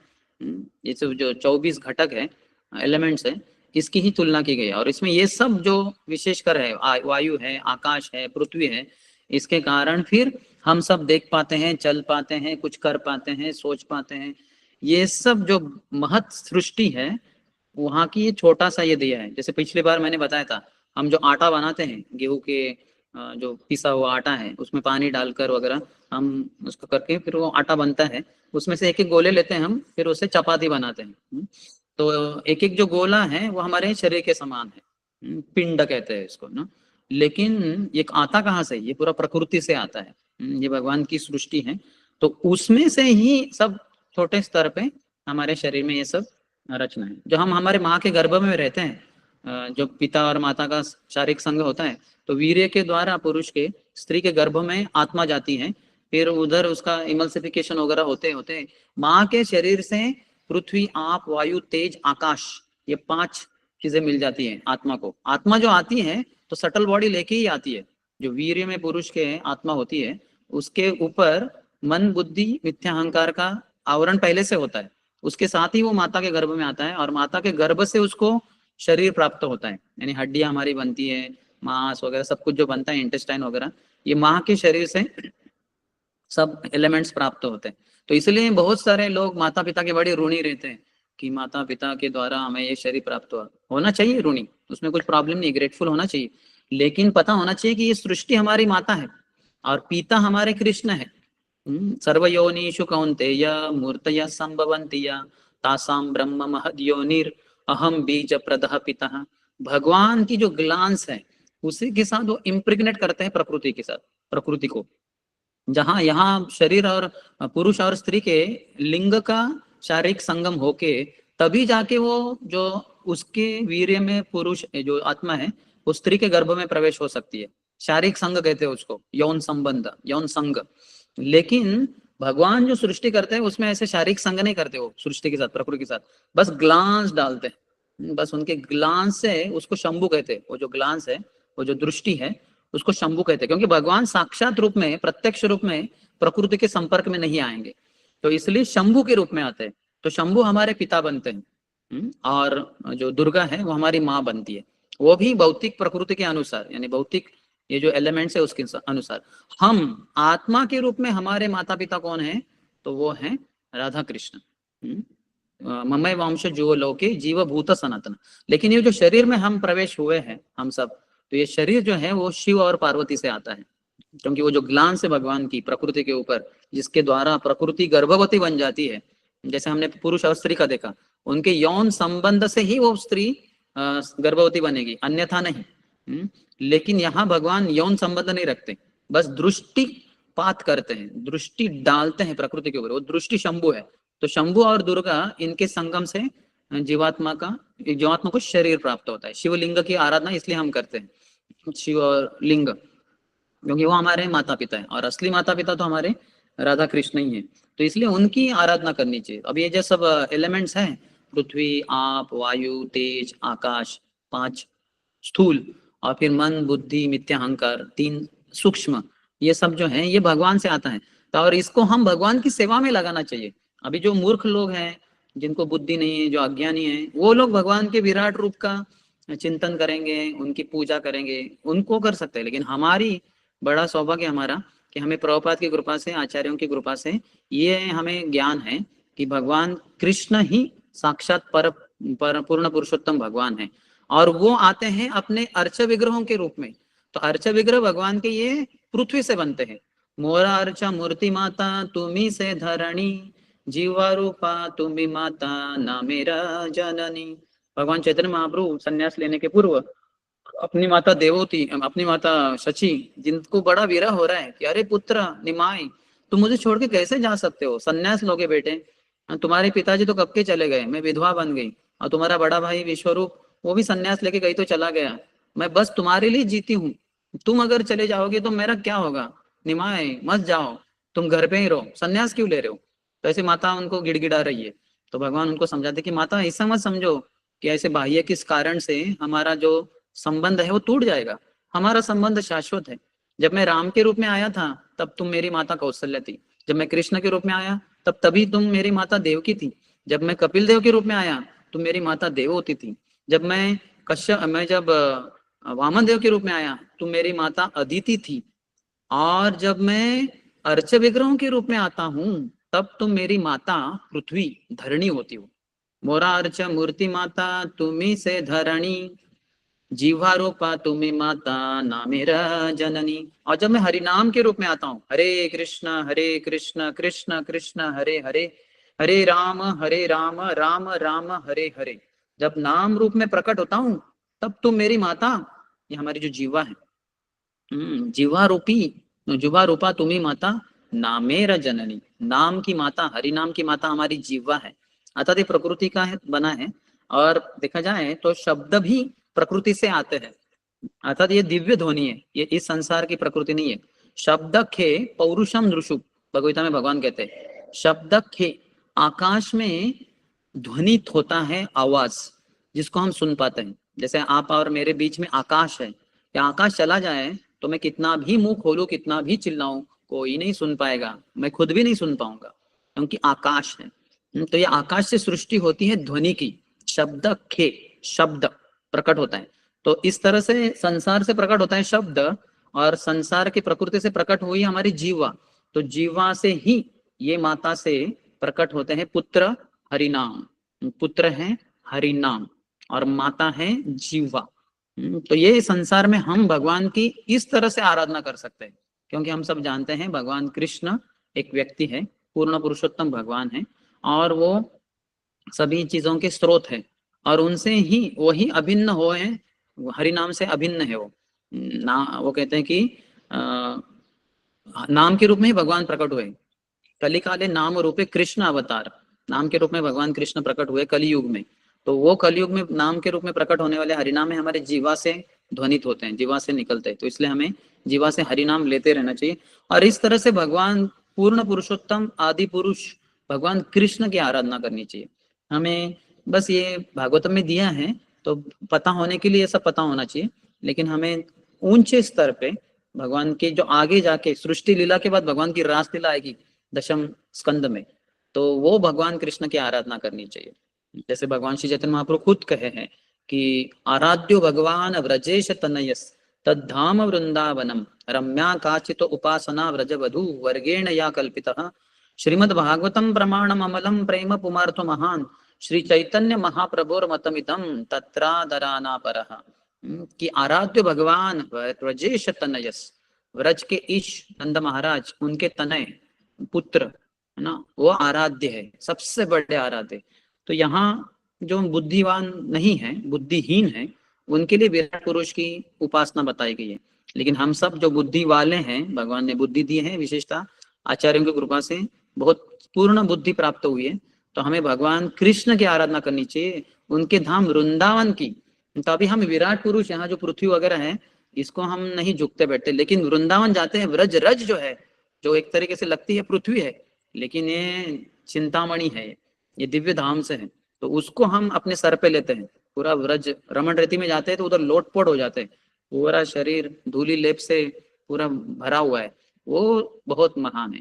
ये सब जो 24 घटक है, एलिमेंट्स है, इसकी ही तुलना की गई है। और इसमें ये सब जो विशेषकर है, वायु है, आकाश है, पृथ्वी है, इसके कारण फिर हम सब देख पाते हैं, चल पाते हैं, कुछ कर पाते हैं, सोच पाते हैं। ये सब जो महत सृष्टि है, वहां की ये छोटा सा ये दिया है। जैसे पिछली बार मैंने बताया था, हम जो आटा बनाते हैं, गेहूं के जो पिसा हुआ आटा है, उसमें पानी डालकर वगैरह हम उसको करके फिर वो आटा बनता है, उसमें से एक एक गोले लेते हैं हम, फिर उससे चपाती बनाते हैं। तो एक एक जो गोला है वो हमारे शरीर के समान है, पिंड कहते हैं इसको ना। लेकिन ये आता कहाँ से? ये पूरा प्रकृति से आता है, ये भगवान की सृष्टि है। तो उसमें से ही सब छोटे स्तर पे हमारे शरीर में ये सब रचना है। जो हम हमारे माँ के गर्भ में रहते हैं, जो पिता और माता का शारीरिक संग होता है, तो वीर्य के द्वारा पुरुष के स्त्री के गर्भ में आत्मा जाती है, फिर उधर उसका इमल्सिफिकेशन वगैरह होते होते माँ के शरीर से पृथ्वी, आप, वायु, तेज, आकाश, ये 5 चीजें मिल जाती हैं आत्मा को। आत्मा जो आती है तो सटल बॉडी लेके ही आती है। जो वीर्य में पुरुष के आत्मा होती है, उसके ऊपर मन, बुद्धि, मिथ्या अहंकार का आवरण पहले से होता है, उसके साथ ही वो माता के गर्भ में आता है, और माता के गर्भ से उसको शरीर प्राप्त होता है, यानी हड्डियां हमारी बनती है, मांस वगैरह सब कुछ जो बनता है, इंटेस्टाइन वगैरह, ये माँ के शरीर से सब एलिमेंट्स प्राप्त होते हैं। तो इसलिए बहुत सारे लोग माता पिता के बड़े ऋणी रहते हैं कि माता पिता के द्वारा हमें ये शरीर प्राप्त हुआ। होना चाहिए ऋणी, उसमें कुछ प्रॉब्लम नहीं, ग्रेटफुल होना चाहिए, लेकिन पता होना चाहिए कि ये सृष्टि हमारी माता है और पिता हमारे कृष्ण है। सर्वयोनिषु कौन्तेय मूर्तयः संभवन्ति या तासां ब्रह्म महद्योनिर अहम बीज प्रदः पिता। भगवान की जो ग्लांस है उसी के साथ वो इम्प्रिग्नेट करते हैं प्रकृति के साथ, प्रकृति को। जहां यहाँ शरीर और पुरुष और स्त्री के लिंग का शारीरिक संगम होके तभी जाके वो जो उसके वीर्य में पुरुष जो आत्मा है वो स्त्री के गर्भ में प्रवेश हो सकती है। शारीरिक संग कहते हैं उसको, यौन संबंध, यौन संग। लेकिन भगवान जो सृष्टि करते हैं उसमें ऐसे शारीरिक संग नहीं करते, वो सृष्टि के साथ, प्रकृति के साथ बस ग्लांस डालते हैं। बस उनके ग्लांस से, उसको शंभु कहते हैं, वो जो ग्लांस है, वो जो दृष्टि है उसको शंभु कहते हैं। क्योंकि भगवान साक्षात रूप में, प्रत्यक्ष रूप में प्रकृति के संपर्क में नहीं आएंगे, तो इसलिए शंभु के रूप में आते हैं। तो शंभु हमारे पिता बनते हैं, और जो दुर्गा है वो हमारी माँ बनती है। वो भी भौतिक प्रकृति के अनुसार, यानी भौतिक ये जो एलिमेंट्स है उसके अनुसार। हम आत्मा के रूप में हमारे माता पिता कौन है? तो वो है राधा कृष्ण। ममय वंश जो लोके जीव भूत सनातन। लेकिन ये जो शरीर में हम प्रवेश हुए हैं हम सब, तो ये शरीर जो है वो शिव और पार्वती से आता है। क्योंकि वो जो ग्लांस है भगवान की प्रकृति के ऊपर, जिसके द्वारा प्रकृति गर्भवती बन जाती है, जैसे हमने पुरुष और स्त्री का देखा, उनके यौन संबंध से ही वो स्त्री गर्भवती बनेगी, अन्यथा नहीं। लेकिन यहाँ भगवान यौन संबंध नहीं रखते, बस दृष्टिपात करते हैं, दृष्टि डालते हैं प्रकृति के ऊपर। वो दृष्टि शंभु है। तो शंभु और दुर्गा, इनके संगम से जीवात्मा को शरीर प्राप्त होता है। शिवलिंग की आराधना इसलिए हम करते हैं, शिव और लिंग, क्योंकि वो हमारे माता पिता है, और असली माता पिता तो हमारे राधा कृष्ण ही है। तो इसलिए उनकी आराधना करनी चाहिए। अब ये जो सब एलिमेंट्स हैं, पृथ्वी, आप, वायु, तेज, आकाश, 5 स्थूल, और फिर मन, बुद्धि, मिथ्या अहंकार, 3 सूक्ष्म, ये सब जो है ये भगवान से आता है। तो और इसको हम भगवान की सेवा में लगाना चाहिए। अभी जो मूर्ख लोग हैं, जिनको बुद्धि नहीं है, जो अज्ञानी है, वो लोग भगवान के विराट रूप का चिंतन करेंगे, उनकी पूजा करेंगे, उनको कर सकते हैं। लेकिन हमारी बड़ा सौभाग्य हमारा कि हमें प्रभुपाद की कृपा से, आचार्यों की कृपा से ये हमें ज्ञान है कि भगवान कृष्ण ही साक्षात पूर्ण पुरुषोत्तम भगवान है। और वो आते हैं अपने अर्च विग्रहों के रूप में। तो अर्च विग्रह भगवान के ये पृथ्वी से बनते हैं। मोरा अर्चा मूर्ति माता तुम्ही से धरणी, जीवा रूपा तुम्ही माता ना मेरा जननी। भगवान चैतन्य महाप्रभु संन्यास लेने के पूर्व अपनी माता देवोती, अपनी माता शची, जिनको बड़ा विरह हो रहा है कि अरे पुत्र निमाय, तुम मुझे छोड़ के कैसे जा सकते हो, संन्यास लोगे बेटे, तुम्हारे पिताजी तो कब के चले गए, मैं विधवा बन गई, और तुम्हारा बड़ा भाई विश्वरूप वो भी संन्यास लेके गई तो चला गया, मैं बस तुम्हारे लिए जीती हूँ, तुम अगर चले जाओगे तो मेरा क्या होगा, निमाय मत जाओ, तुम घर पे ही रहो, संन्यास क्यों ले रहे हो। तो ऐसे माता उनको गिड़गिड़ा रही है। तो भगवान उनको समझाते कि माता ऐसा मत समझो कि ऐसे बाह्य किस कारण से हमारा जो संबंध है वो टूट जाएगा, हमारा संबंध शाश्वत है। जब मैं राम के रूप में आया था तब तुम मेरी माता कौशल्या थी, जब मैं कृष्ण के रूप में आया तब तभी तुम मेरी माता देवकी थी, जब मैं कपिल देव के रूप में आया तुम मेरी माता देवोती थी, जब जब वामन देव के रूप में आया तुम मेरी माता अदिति थी, और जब मैं अर्च विग्रहों के रूप में आता हूँ तब तुम मेरी माता पृथ्वी धरणी होती हो। मोरा अर्च मूर्ति माता तुम्ही से धरणी, जीवा रूपा तुम्हें माता ना मेरा जननी। और जब मैं हरिनाम के रूप में आता हूँ, हरे कृष्ण कृष्ण कृष्ण हरे हरे, हरे राम राम राम हरे हरे, जब नाम रूप में प्रकट होता हूँ तब तुम मेरी माता, ये हमारी जो जीवा है, जीवा रूपा तुम्ही माता नामेरा जननी, नाम की माता, हरि नाम की माता हमारी जीवा है, अर्थात ये प्रकृति का बना है। और देखा जाए तो शब्द भी प्रकृति से आते हैं, अर्थात ये दिव्य ध्वनि है, ये इस संसार की प्रकृति नहीं है। शब्द खे पौरुषम नृषु, भगवता में भगवान कहते हैं शब्द खे, आकाश में ध्वनित होता है आवाज, जिसको हम सुन पाते हैं। जैसे आप और मेरे बीच में आकाश है, या आकाश चला जाए तो मैं कितना भी मुंह खोलूं, कितना भी चिल्लाऊं, कोई नहीं सुन पाएगा, मैं खुद भी नहीं सुन पाऊंगा, क्योंकि आकाश है। तो ये आकाश से सृष्टि होती है ध्वनि की, शब्द खे, शब्द प्रकट होता है। तो इस तरह से संसार से प्रकट होता है शब्द, और संसार की प्रकृति से प्रकट हुई हमारी जीवा, तो जीवा से ही ये माता से प्रकट होते हैं पुत्र हरिनाम, पुत्र है हरिनाम और माता है जीवा। तो ये संसार में हम भगवान की इस तरह से आराधना कर सकते हैं, क्योंकि हम सब जानते हैं भगवान कृष्ण एक व्यक्ति है, पूर्ण पुरुषोत्तम भगवान है, और वो सभी चीजों के स्रोत है, और उनसे ही वही अभिन्न हुए, हरि नाम से अभिन्न है वो ना। वो कहते हैं कि नाम के रूप में ही भगवान प्रकट हुए। कलिकाले नाम रूपे कृष्ण अवतार, नाम के रूप में भगवान कृष्ण प्रकट हुए कलयुग में। तो वो कलयुग में नाम के रूप में प्रकट होने वाले हरिनाम में हमारे जीवा से ध्वनित होते हैं, जीवा से निकलते हैं। तो इसलिए हमें जीवा से हरिनाम लेते रहना चाहिए। और इस तरह से भगवान पूर्ण पुरुषोत्तम आदि पुरुष भगवान कृष्ण की आराधना करनी चाहिए हमें। बस ये भागवतम में दिया है, तो पता होने के लिए सब पता होना चाहिए। लेकिन हमें ऊंचे स्तर पे भगवान के जो आगे जाके सृष्टि लीला के बाद भगवान की रास लीला आएगी दशम स्कंद में, तो वो भगवान कृष्ण की आराधना करनी चाहिए। जैसे भगवान श्री चैतन्य महाप्रभु खुद कहे हैं कि आराध्यो भगवान व्रजेश तनयस तद्धाम वृंदावनम रम्या काचित उपासना व्रज वधु वर्गेण या कल्पितः श्रीमद् भागवतम प्रमाणम अमलम प्रेम पुमार्थ महान श्री चैतन्य महाप्रभुर मतमिदम तत्रादराना परः। कि आराध्य भगवान व्रजेश तनयस, व्रज के ईश नंद महाराज उनके तनय पुत्र है ना, वो आराध्य है, सबसे बड़े आराध्य। तो यहाँ जो बुद्धिवान नहीं है, बुद्धिहीन है, उनके लिए विराट पुरुष की उपासना बताई गई है। लेकिन हम सब जो बुद्धि वाले हैं, भगवान ने बुद्धि दी है, विशेषता आचार्यों की कृपा से बहुत पूर्ण बुद्धि प्राप्त हुई है। तो हमें भगवान कृष्ण की आराधना करनी चाहिए, उनके धाम वृंदावन की। तो अभी हम विराट पुरुष यहाँ जो पृथ्वी वगैरह है, इसको हम नहीं झुकते बैठते, लेकिन वृंदावन जाते हैं। व्रज रज जो है, जो एक तरीके से लगती है पृथ्वी है, लेकिन ये चिंतामणि है, ये दिव्य धाम से है। तो उसको हम अपने सर पे लेते हैं। पूरा व्रज रमण रीति में जाते हैं तो उधर लोटपोट हो जाते हैं, पूरा शरीर धूली लेप से पूरा भरा हुआ है, वो बहुत महान है।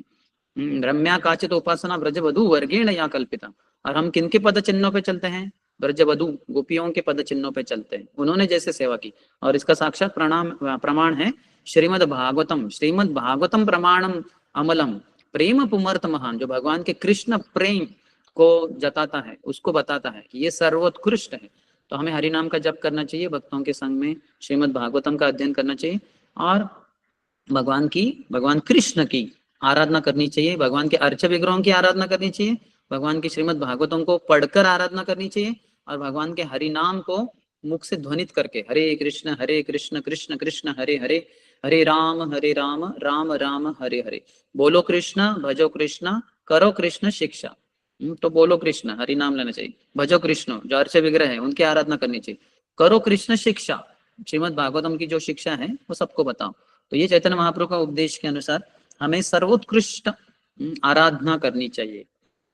रम्या काचित उपासना व्रज वधु वर्गेण या कल्पिता। और हम किनके पद चिन्हों पे चलते हैं? व्रज वधु गोपियों के पद चिन्हों पे चलते हैं, उन्होंने जैसे सेवा की। और इसका साक्षात प्रमाण है श्रीमद् भागवतम। श्रीमद् भागवतम प्रमाणम अमलम प्रेम पुमर्थ महान, जो भगवान के कृष्ण प्रेम को जताता है, उसको बताता है कि ये सर्वोत्कृष्ट है। तो हमें हरि नाम का जप करना चाहिए, भक्तों के संग में श्रीमद् भागवतम का अध्ययन करना चाहिए, और भगवान कृष्ण की आराधना करनी चाहिए, भगवान के अर्च विग्रहों की आराधना करनी चाहिए, भगवान की श्रीमद् भागवतम को पढ़कर आराधना करनी चाहिए, और भगवान के हरि नाम को मुख से ध्वनित करके हरे कृष्ण कृष्ण कृष्ण हरे हरे, हरे राम राम राम हरे हरे। बोलो कृष्ण, भजो कृष्ण, करो कृष्ण शिक्षा। तो बोलो कृष्ण, हरि नाम लेना चाहिए। भजो कृष्ण, जो अर्च विग्रह है उनकी आराधना करनी चाहिए। करो कृष्ण शिक्षा, श्रीमद् भागवतम की जो शिक्षा है वो सबको बताओ। तो ये चैतन्य महाप्रभु का उपदेश के अनुसार हमें सर्वोत्कृष्ट आराधना करनी चाहिए।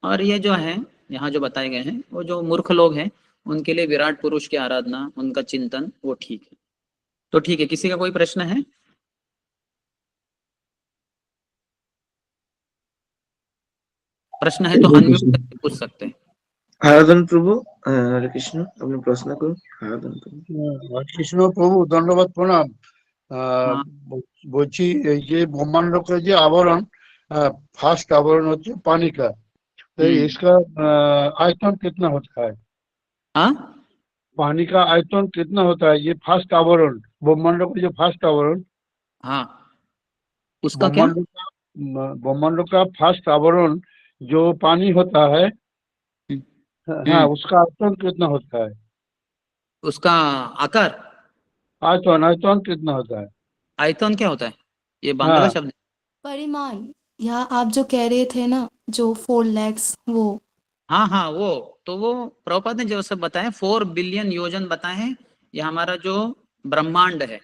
और ये जो है यहाँ जो बताए गए हैं, वो जो मूर्ख लोग हैं उनके लिए विराट पुरुष की आराधना, उनका चिंतन, वो ठीक है। तो ठीक है, किसी का कोई प्रश्न है? प्रश्न है तो हरे अनम्यूट कृष्ण। करके पूछ सकते हैं। আরাধন প্রভু, হরে কৃষ্ণ, আপনি প্রশ্ন করুন। আরাধন প্রভু। হরে কৃষ্ণ প্রভু, ধন্যবাদ, প্রণাম। हाँ। বলছি এই যে ব্রহ্মাণ্ডকে যে আবরণ, ফার্স্ট आवरण হচ্ছে पानी का, तो इसका आयतन कितना होता है? हाँ, पानी का आयतन कितना होता है? ये फर्स्ट आवरण, ब्रह्मांड का जो फर्स्ट आवरण, हाँ, उसका क्या? ब्रह्मांड का फर्स्ट आवरण जो पानी होता है, हाँ, उसका आयतन कितना होता है? उसका आकार, आयतन आयतन कितना होता है? आयतन क्या होता है? ये बांग्ला हाँ, शब्द। परिमाण, या आप जो कह रहे थे ना, जो 4 lakhs, वो। हाँ हाँ, वो तो वो प्रभुपाद ने जो सब बताए 4 बिलियन योजन बताए हैं। ये हमारा जो ब्रह्मांड है,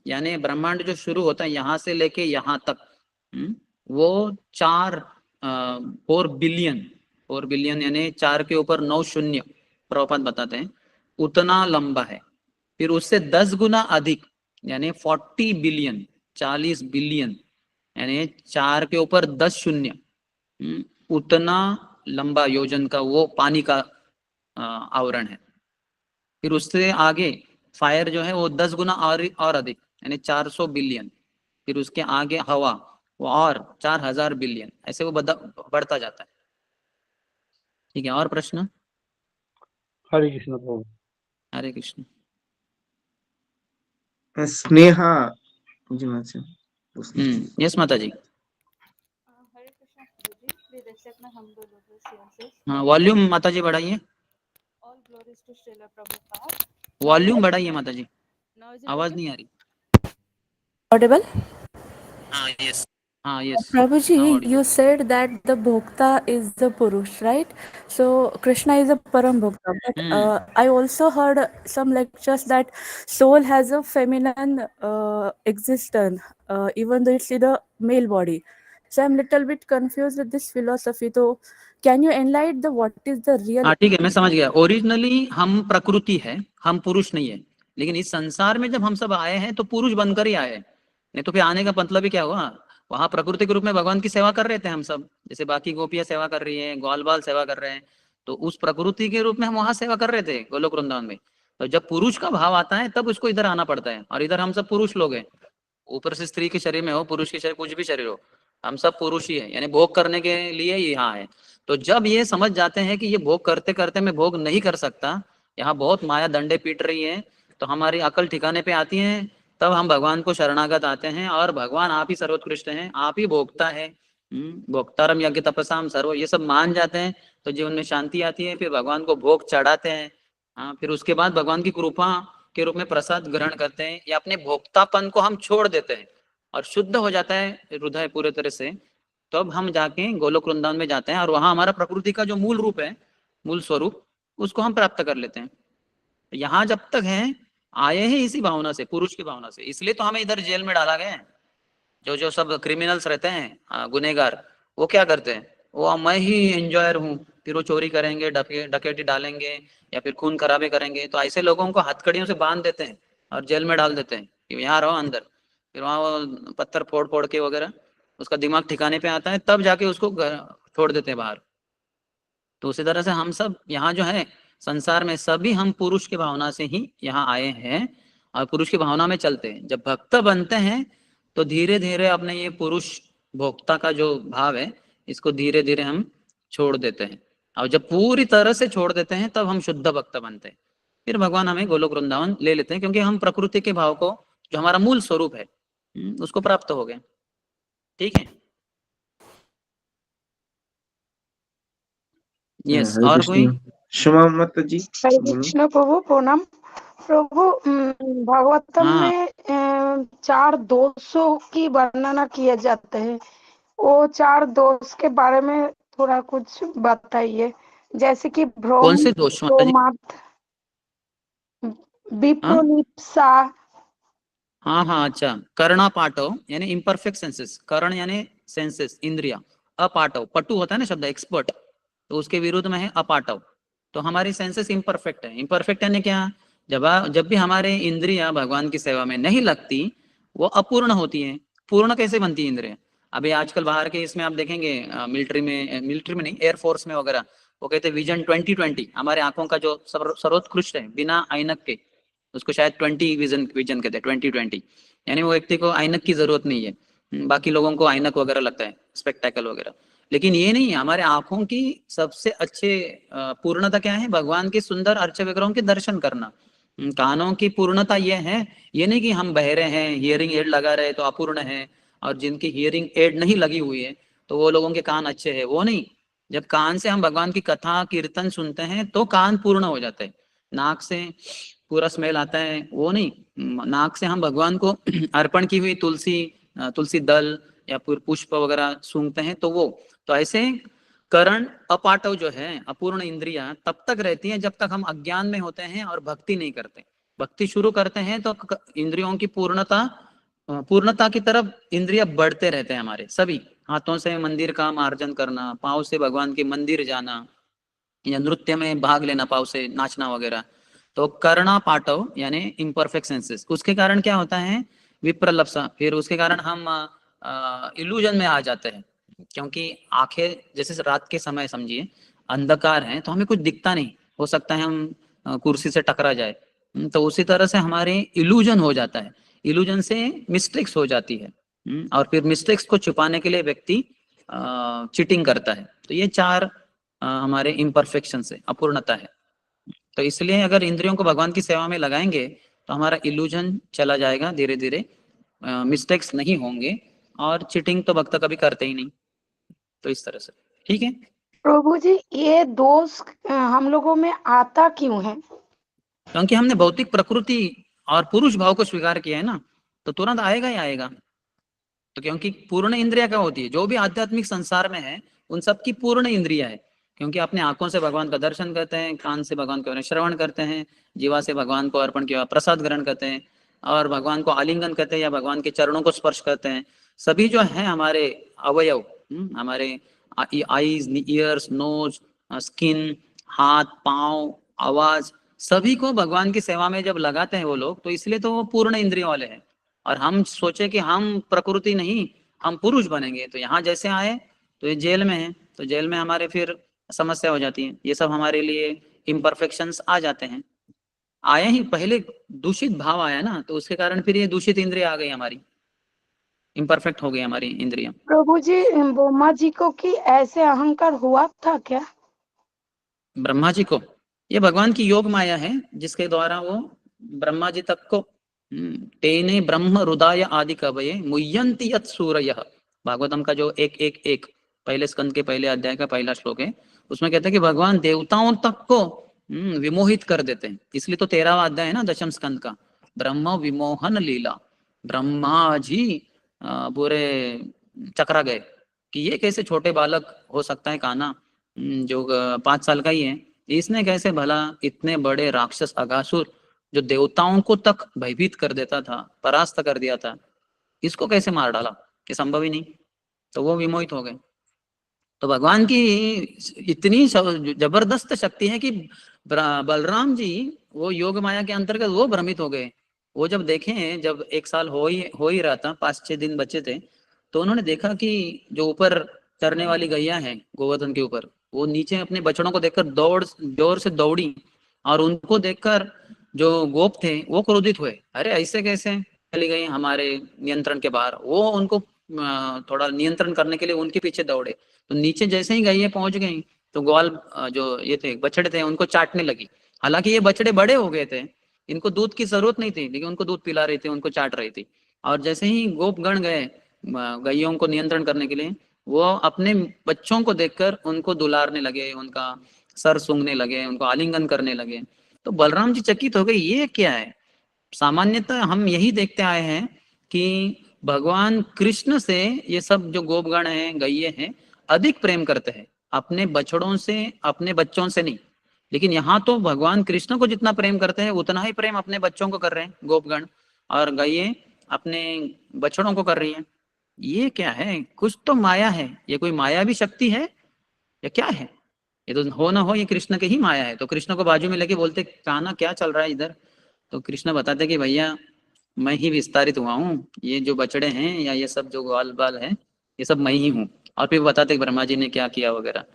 यानी ब्रह्मांड जो शुरू होता है यहाँ से लेके यहाँ तक, वो 4 बिलियन यानी 4 के ऊपर 9 शून्य प्रभुपाद बताते हैं, उतना लंबा है। फिर उससे 10 गुना अधिक यानी 40 बिलियन, 40 बिलियन यानी 4 के ऊपर 10 शून्य, उतना लंबा योजन का वो पानी का आवरण है। फिर उससे आगे फायर जो है वो 10 गुना और अधिक यानी 400 बिलियन। फिर उसके आगे हवा, वो और 4000 बिलियन, ऐसे वो बढ़ता जाता है। ठीक है, और प्रश्न? हरे कृष्ण प्रभु। हरे कृष्ण। स्नेहा जी माता। यस माता जी। हरे कृष्णा प्रभु जी, please accept my humble obeisance. हाँ, वॉल्यूम माता जी बढ़ाइए। All glories Praise to Srila Prabhupada. Volume बढ़ाइए माता जी, Now is it आवाज okay? नहीं आ रही। Audible? हाँ यस, हाँ yes, Prabhuji, now audible. you said that the Bhokta is the Purush, right? So Krishna is a Param Bhokta. But I also heard some lectures that soul has a feminine existence, even though it's in the male body. So I'm little bit confused with this philosophy. So can you enlighten the what is the real? हाँ ठीक है, मैं समझ गया। Originally हम प्रकृति है, हम पुरुष नहीं है, लेकिन इस संसार में जब हम सब आए हैं तो पुरुष बनकर ही आए हैं, नहीं तो फिर आने का मतलब ही क्या हुआ। वहां प्रकृति के रूप में भगवान की सेवा कर रहे थे हम सब, जैसे बाकी गोपियां सेवा कर रही है, ग्वाल बाल सेवा कर रहे हैं, तो उस प्रकृति के रूप में हम वहां सेवा कर रहे थे गोलोक वृंदावन में। तो जब पुरुष का भाव आता है तब उसको इधर आना पड़ता है, और इधर हम सब पुरुष लोग हैं। ऊपर से स्त्री के शरीर में हो, पुरुष के शरीर, कुछ भी शरीर हो, हम सब पुरुष ही है, यानी भोग करने के लिए यहाँ है। तो जब ये समझ जाते हैं कि ये भोग करते करते मैं भोग नहीं कर सकता, यहाँ बहुत माया दंडे पीट रही है, तो हमारी अकल ठिकाने पे आती है, तब हम भगवान को शरणागत आते हैं, और भगवान आप ही सर्वोत्कृष्ट हैं, आप ही भोगता है, भोक्तारम यज्ञ तपसाम सर्व, ये सब मान जाते हैं, तो जीवन में शांति आती है। फिर भगवान को भोग चढ़ाते हैं, हाँ, फिर उसके बाद भगवान की कृपा के रूप में प्रसाद ग्रहण करते हैं, या अपने भोक्तापन को हम छोड़ देते हैं और शुद्ध हो जाता है हृदय पूरे तरह से, तो अब हम जाके गोलोक वृंदावन में जाते हैं, और वहां हमारा प्रकृति का जो मूल रूप है, मूल स्वरूप, उसको हम प्राप्त कर लेते हैं। यहाँ जब तक है आए हैं इसी भावना से, पुरुष की भावना से, इसलिए तो हमें इधर जेल में डाला गया है। जो जो सब क्रिमिनल्स रहते हैं, गुनेगार, वो क्या करते हैं, वो मैं ही एंजॉयर हूँ, फिर वो चोरी करेंगे, डकैती डालेंगे, या फिर खून खराबे करेंगे, तो ऐसे लोगों को हथकड़ियों से बांध देते हैं और जेल में डाल देते हैं कि यहाँ रहो अंदर। फिर वहाँ वो पत्थर फोड़ फोड़ के वगैरह उसका दिमाग ठिकाने पे आता है, तब जाके उसको छोड़ देते हैं बाहर। तो उसी तरह से हम सब यहाँ जो है संसार में सभी हम पुरुष की भावना से ही यहाँ आए हैं, और पुरुष की भावना में चलते हैं। जब भक्त बनते हैं तो धीरे धीरे अपने ये पुरुष भोक्ता का जो भाव है, इसको धीरे धीरे हम छोड़ देते हैं, और जब पूरी तरह से छोड़ देते हैं तब हम शुद्ध भक्त बनते हैं। फिर भगवान हमें गोलोक वृंदावन ले लेते हैं, क्योंकि हम प्रकृति के भाव को, जो हमारा मूल स्वरूप है, उसको प्राप्त हो गए। ठीक है, यस। हरे और कोई? कृष्ण। क्षमा माता जी, हरे बोलो। कृष्ण प्रभु, प्रणाम प्रभु। भागवतम हाँ, में 4 दोषों की वर्णना किए जाते हैं, वो 4 दोष के बारे में थोड़ा कुछ बताइए। जैसे कि भ्रम, कौन से दोष माता जी? विप्रोलिप्सा। हाँ हाँ, अच्छा। कर्णा पाठव यानी इम्परफेक्ट सेंसेस, कर्ण यानी सेंसेस, इंद्रिया। अपाठव, पटु होता है ना शब्द, एक्सपर्ट, तो उसके विरुद्ध में है अपाठव। तो हमारी सेंसेस इम्परफेक्ट है। इम्परफेक्ट यानी क्या, जब भी हमारे इंद्रिया भगवान की सेवा में नहीं लगती, वो अपूर्ण होती है। पूर्ण कैसे बनती है इंद्रिया? अभी आजकल बाहर के इसमें आप देखेंगे, मिलिट्री में नहीं, एयरफोर्स में वगैरह, वो कहते हैं विजन 2020, हमारे आंखों का जो सर्वोत्कृष्ट है बिना ऐनक के, उसको शायद 20 विजन कहते हैं, 2020, यानी वो व्यक्ति को ऐनक की जरूरत नहीं है। बाकी लोगों को ऐनक वगैरह लगता है, स्पेक्टेकल वगैरह, लेकिन ये नहीं है। हमारे आंखों की सबसे अच्छे पूर्णता क्या है? भगवान के सुंदर अर्च विग्रहों के दर्शन करना। कानों की पूर्णता ये है, ये नहीं कि हम बहरे हैं, हियरिंग एड लगा रहे तो अपूर्ण है, और जिनकी हियरिंग एड नहीं लगी हुई है तो वो लोगों के कान अच्छे हैं, वो नहीं। जब कान से हम भगवान की कथा कीर्तन सुनते हैं तो कान पूर्ण हो जाते हैं। नाक से पूरा स्मेल आता है, वो नहीं। नाक से हम भगवान को अर्पण की हुई तुलसी दल या पुष्प वगैरह सूंघते हैं, तो वो। तो ऐसे करण अपाटव जो है, अपूर्ण इंद्रियां तब तक रहती हैं जब तक हम अज्ञान में होते हैं और भक्ति नहीं करते। भक्ति शुरू करते हैं तो इंद्रियों की पूर्णता की तरफ इंद्रिया बढ़ते रहते हैं हमारे सभी। हाथों से मंदिर का मार्जन करना, पाँव से भगवान के मंदिर जाना, या नृत्य में भाग लेना, पाँव से नाचना वगैरह, तो करना पाठव यानी इम्परफेक्ट सेंसेस। उसके कारण क्या होता है? विप्रलप्सा। फिर उसके कारण हम इल्यूजन में आ जाते हैं, क्योंकि आंखें जैसे रात के समय समझिए अंधकार है तो हमें कुछ दिखता नहीं, हो सकता है हम कुर्सी से टकरा जाए, तो उसी तरह से हमारे इल्यूजन हो जाता है। इल्यूजन से मिस्टेक्स हो जाती है, और फिर मिस्टेक्स को छुपाने के लिए व्यक्ति चीटिंग करता है। तो ये 4 हमारे इम्परफेक्शन से अपूर्णता है। तो इसलिए अगर इंद्रियों को भगवान की सेवा में लगाएंगे तो हमारा इल्यूजन चला जाएगा धीरे धीरे, मिस्टेक्स नहीं होंगे, और चीटिंग तो भक्त कभी करते ही नहीं। तो इस तरह से, ठीक है। प्रभु जी ये दोष हम लोगों में आता क्यों है? क्योंकि हमने भौतिक प्रकृति और पुरुष भाव को स्वीकार किया है ना, तो तुरंत आएगा ही आएगा। तो क्योंकि पूर्ण इंद्रिया क्या होती है, जो भी आध्यात्मिक संसार में है उन सब की पूर्ण इंद्रिया है। क्योंकि अपने आंखों से भगवान का दर्शन करते हैं, कान से भगवान के श्रवण करते हैं, जीवा से भगवान को अर्पण किया प्रसाद ग्रहण करते हैं, और भगवान को आलिंगन करते हैं या भगवान के चरणों को स्पर्श करते हैं। सभी जो है हमारे अवयव, हमारे आईज, ईयर्स, नोज, स्किन, हाथ, पांव, आवाज, सभी को भगवान की सेवा में जब लगाते हैं वो लोग, तो इसलिए तो वो पूर्ण इंद्रियों वाले हैं। और हम सोचे कि हम प्रकृति नहीं, हम पुरुष बनेंगे, तो यहाँ जैसे आए तो ये जेल में है, तो जेल में हमारे फिर समस्या हो जाती है। ये सब हमारे लिए इम्परफेक्शंस आ जाते हैं। आए ही पहले दूषित भाव आया ना, तो उसके कारण फिर ये दूषित इंद्रिय आ गई, हमारी इम्परफेक्ट हो गई हमारी इंद्रियां। प्रभु जी ब्रह्मा जी को कि ऐसे अहंकार हुआ था क्या? ब्रह्मा जी को, ये भगवान की योग माया है जिसके द्वारा वो ब्रह्मा जी तक को तेने ब्रह्म हृदय आदि कवये मुह्यन्ति यत् सूरयः, भागवतम का जो एक पहले स्कंद के पहले अध्याय का पहला श्लोक है, उसमें कहते हैं कि भगवान देवताओं तक को विमोहित कर देते हैं। इसलिए तो 13वां अध्याय है ना दशम स्कंद का, ब्रह्म विमोहन लीला। ब्रह्मा जी पूरे चकरा गए कि ये कैसे छोटे बालक हो सकता है कान्हा, जो 5 साल का ही है, इसने कैसे भला इतने बड़े राक्षस अगासुर जो देवताओं को तक भयभीत कर देता था, परास्त कर दिया था, इसको कैसे मार डाला, ये संभव ही नहीं। तो वो विमोहित हो गए। तो भगवान की इतनी जबरदस्त शक्ति है कि बलराम जी वो योग माया के अंतर्गत वो भ्रमित हो गए। वो जब देखे, जब 1 साल हो ही रहा था, 5-6 दिन बचे थे, तो उन्होंने देखा कि जो ऊपर चरने वाली गैया है गोवर्धन के ऊपर, वो नीचे अपने बछड़ों को देखकर जोर से दौड़ी, और उनको देखकर जो गोप थे वो क्रोधित हुए, अरे ऐसे कैसे चली गई हमारे नियंत्रण के बाहर। वो उनको थोड़ा नियंत्रण करने के लिए उनके पीछे दौड़े, तो नीचे जैसे ही गैया पहुंच गई तो ग्वाल जो ये थे बछड़े थे उनको चाटने लगी। हालांकि ये बछड़े बड़े हो गए थे, इनको दूध की जरूरत नहीं थी, लेकिन उनको दूध पिला रही थी, उनको चाट रही थी। और जैसे ही गोपगण गए गैयों को नियंत्रण करने के लिए, वो अपने बच्चों को देखकर उनको दुलारने लगे, उनका सर सूंघने लगे, उनको आलिंगन करने लगे। तो बलराम जी चकित हो गए, ये क्या है। सामान्यतः हम यही देखते आए हैं कि भगवान कृष्ण से ये सब जो गोपगण हैं, गैये हैं, अधिक प्रेम करते हैं, अपने बछड़ों से, अपने बच्चों से नहीं। लेकिन यहाँ तो भगवान कृष्ण को जितना प्रेम करते हैं उतना ही प्रेम अपने बच्चों को कर रहे हैं गोपगण, और गैये अपने बछड़ों को कर रही हैं। ये क्या है, कुछ तो माया है। ये कोई माया भी शक्ति है या क्या है? ये तो हो ना हो ये कृष्ण के ही माया है। तो कृष्ण को बाजू में लेके बोलते, कान्हा क्या चल रहा है इधर? तो कृष्ण बताते कि भैया मैं ही विस्तारित हुआ हूँ, ये जो बछड़े हैं या ये सब जो ग्वाल बाल है ये सब मैं ही हूँ। और फिर बताते ब्रह्मा जी ने क्या किया वगैरह।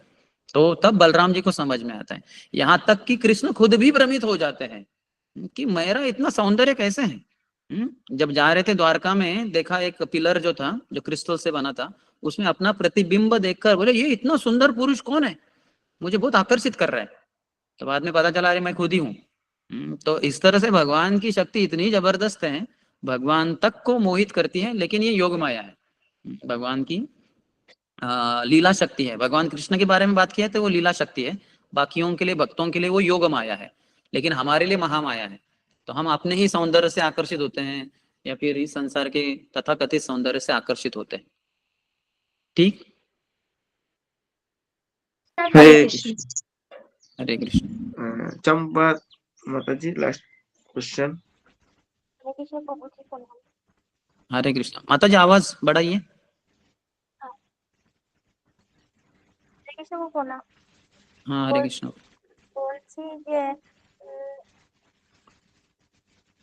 तो तब बलराम जी को समझ में आता है। यहाँ तक कि कृष्ण खुद भी भ्रमित हो जाते हैं कि मेरा इतना सौंदर्य कैसे है। जब जा रहे थे द्वारका में, देखा एक पिलर जो था जो क्रिस्टल से बना था, उसमें अपना प्रतिबिंब देखकर बोले ये इतना सुंदर पुरुष कौन है, मुझे बहुत आकर्षित कर रहा है। तो बाद में पता चला अरे मैं खुद ही हूँ। तो इस तरह से भगवान की शक्ति इतनी जबरदस्त है, भगवान तक को मोहित करती है। लेकिन ये योग माया है, भगवान की लीला शक्ति है। भगवान कृष्ण के बारे में बात किया तो वो लीला शक्ति है, बाकियों के लिए, भक्तों के लिए वो योग माया है, लेकिन हमारे लिए महामाया है। तो हम अपने ही सौंदर्य से आकर्षित होते हैं या फिर इस संसार के तथाकथित सौंदर्य से आकर्षित होते हैं। ठीक, हरे कृष्ण। हरे कृष्ण। चंपा माता जी लास्ट क्वेश्चन। हरे कृष्ण। माता जी आवाज बढ़ाइए। हाँ हरे कृष्ण। বলছি যে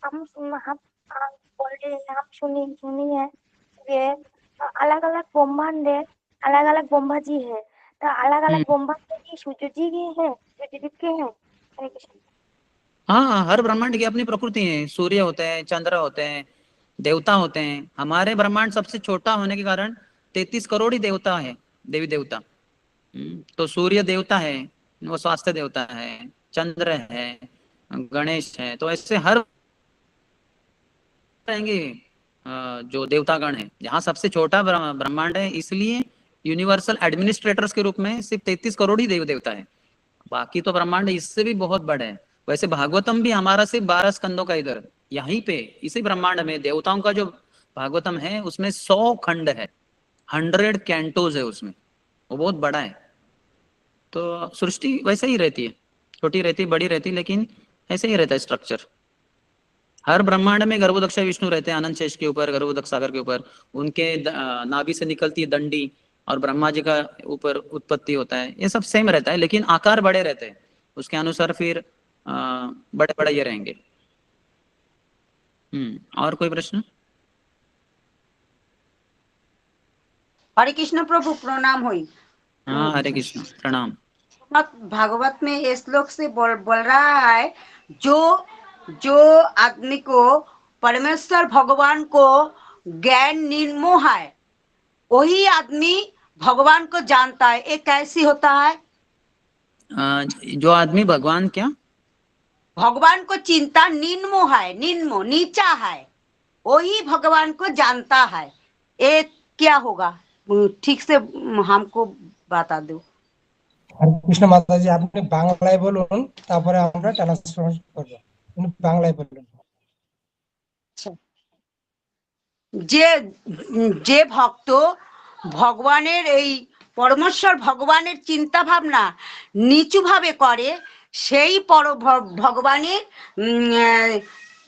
हम सुनिए যে अलग अलग ब्रह्मांड है, अलग अलग ब्रह्मा जी है, तो अलग अलग ब्रह्मांड की सूर्य जी के हैं, सूर्य के हैं। हरे कृष्ण। हाँ, हर ब्रह्मांड की अपनी प्रकृति है। सूर्य होते हैं, चंद्र होते हैं, देवता होते हैं। हमारे ब्रह्मांड सबसे छोटा होने के कारण 33 करोड़ ही देवता है, देवी देवता। तो सूर्य देवता है, वो स्वास्थ्य देवता है, चंद्र है, गणेश है। तो ऐसे हर रहेंगे जो देवतागण है। जहाँ सबसे छोटा ब्रह्मांड है, इसलिए यूनिवर्सल एडमिनिस्ट्रेटर्स के रूप में सिर्फ 33 करोड़ ही देव देवता है, बाकी तो ब्रह्मांड इससे भी बहुत बड़ा है। वैसे भागवतम भी हमारा सिर्फ 12 स्कंदों का इधर यहीं पे इसी ब्रह्मांड में देवताओं का जो भागवतम है उसमें 100 खंड है, 100 कैंटोज है उसमें, वो बहुत बड़ा है। तो सृष्टि वैसे ही रहती है, छोटी रहती बड़ी रहती, लेकिन ऐसे ही रहता है स्ट्रक्चर। हर ब्रह्मांड में गर्भोदक्ष विष्णु रहते हैं अनंत शेष के ऊपर, गर्भोदक्ष सागर के ऊपर, उनके नाभि से निकलती है दंडी, और ब्रह्मा जी का ऊपर उत्पत्ति होता है। ये सब सेम रहता है, लेकिन आकार बड़े रहते हैं, उसके अनुसार फिर बड़े बड़े ये रहेंगे। और कोई प्रश्न? हरे कृष्ण प्रभु, प्रणाम हुई। हाँ हरे कृष्ण, प्रणाम। भागवत में ये श्लोक से बोल रहा है, जो आदमी को परमेश्वर भगवान को ज्ञान निर्मोह है, वही आदमी भगवान को जानता है। ये कैसी होता है? जो आदमी भगवान क्या भगवान को चिंता निर्मोह है, निर्मोह नीचा है, वही भगवान को जानता है। ये क्या होगा? ठीक से हमको बता दो। হরে কৃষ্ণ মাতাজি, আপনি বাংলায় বলুন, তারপরে আমরা ট্রান্সলেশন করব। আপনি বাংলায় বলুন। যে ভক্ত ভগবানের এই পরমেশ্বর ভগবানের চিন্তা ভাবনা নিচু ভাবে করে, সেই ভগবানের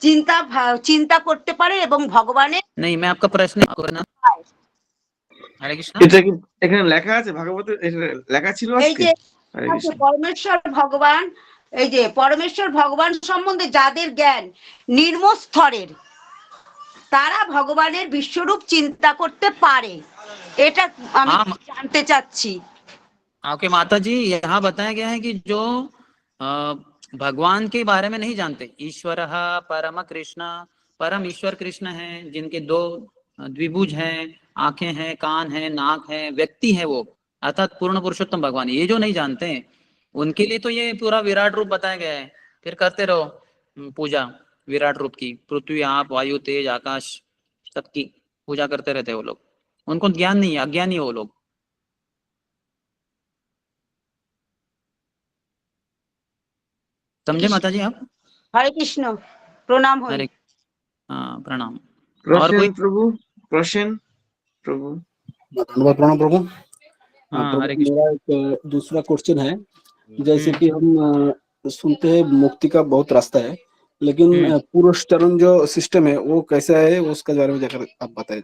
চিন্তা করতে পারে এবং ভগবানের नहीं। मैं आपका प्रश्न हरे कृष्ण, এটা কি এখানে লেখা আছে ভাগবতে? লেখা ছিল এই আজকে? যে হরে কৃষ্ণ। পরমেশ্বর ভগবান, এই যে পরমেশ্বর ভগবান সম্বন্ধে যাদের জ্ঞান নিম্ন স্তরের, তারা ভগবানের বিশ্বরূপ চিন্তা করতে পারে। এটা আমি जानते चाচ্ছি। ओके माता जी, यहाँ बताया गया है कि जो भगवान के बारे में नहीं जानते, ईश्वर परम कृष्ण, परम ईश्वर कृष्ण हैं, जिनके दो द्विभुज हैं, आंखें हैं, कान हैं, नाक है, व्यक्ति है वो, अर्थात पूर्ण पुरुषोत्तम भगवान, ये जो नहीं जानते हैं उनके लिए तो ये पूरा विराट रूप बताया गया है। फिर करते रहो पूजा विराट रूप की, पृथ्वी आप वायु तेज आकाश सबकी पूजा करते रहते हैं वो लोग। उनको ज्ञान नहीं है, अज्ञानी है वो लोग। समझे माता जी आप? हरे कृष्ण, प्रणाम हो। हरे प्रणाम। और कोई प्रभु? प्रश्न प्रभु? धन्यवाद प्रणाम प्रभु। हरे मेरा एक दूसरा क्वेश्चन है, जैसे कि हम सुनते हैं मुक्ति का बहुत रास्ता है, लेकिन पुरुषचरण जो सिस्टम है वो कैसा है, उसका बारे में जाकर आप बताएं।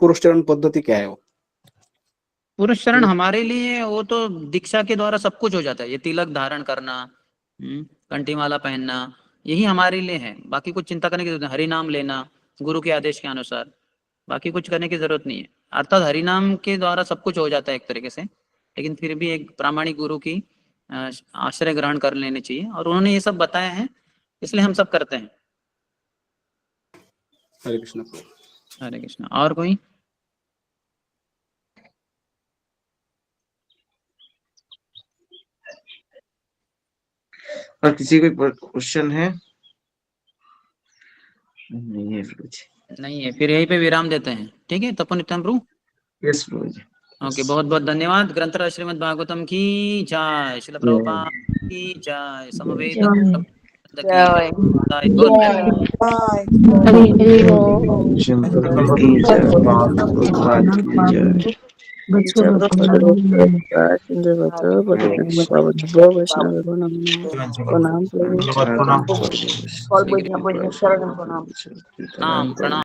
पुरुषचरण पद्धति क्या है? वो पुरुषचरण हमारे लिए वो तो दीक्षा के द्वारा सब कुछ हो जाता है। ये तिलक धारण करना, कंठीमाला पहनना, यही हमारे लिए है। बाकी कुछ चिंता करने की जरूरत नहीं। हरि नाम लेना गुरु के आदेश के अनुसार, बाकी कुछ करने की जरूरत नहीं है। अर्थात हरि नाम के द्वारा सब कुछ हो जाता है एक तरीके से, लेकिन फिर भी एक प्रामाणिक गुरु की आश्रय ग्रहण कर लेने चाहिए, और उन्होंने ये सब बताया है, इसलिए हम सब करते हैं। हरे कृष्ण। हरे कृष्ण। और कोई? और किसी को क्वेश्चन है? नहीं है नहीं है, फिर यहीं पे विराम देते हैं। ठीक है तपन नित्यम प्रभु। यस प्रभु जी। ओके, बहुत बहुत धन्यवाद। ग्रंथराज श्रीमद् भागवतम की जय, श्रील प्रभुपाद की जय, समवेत प्रणाम प्रणाम।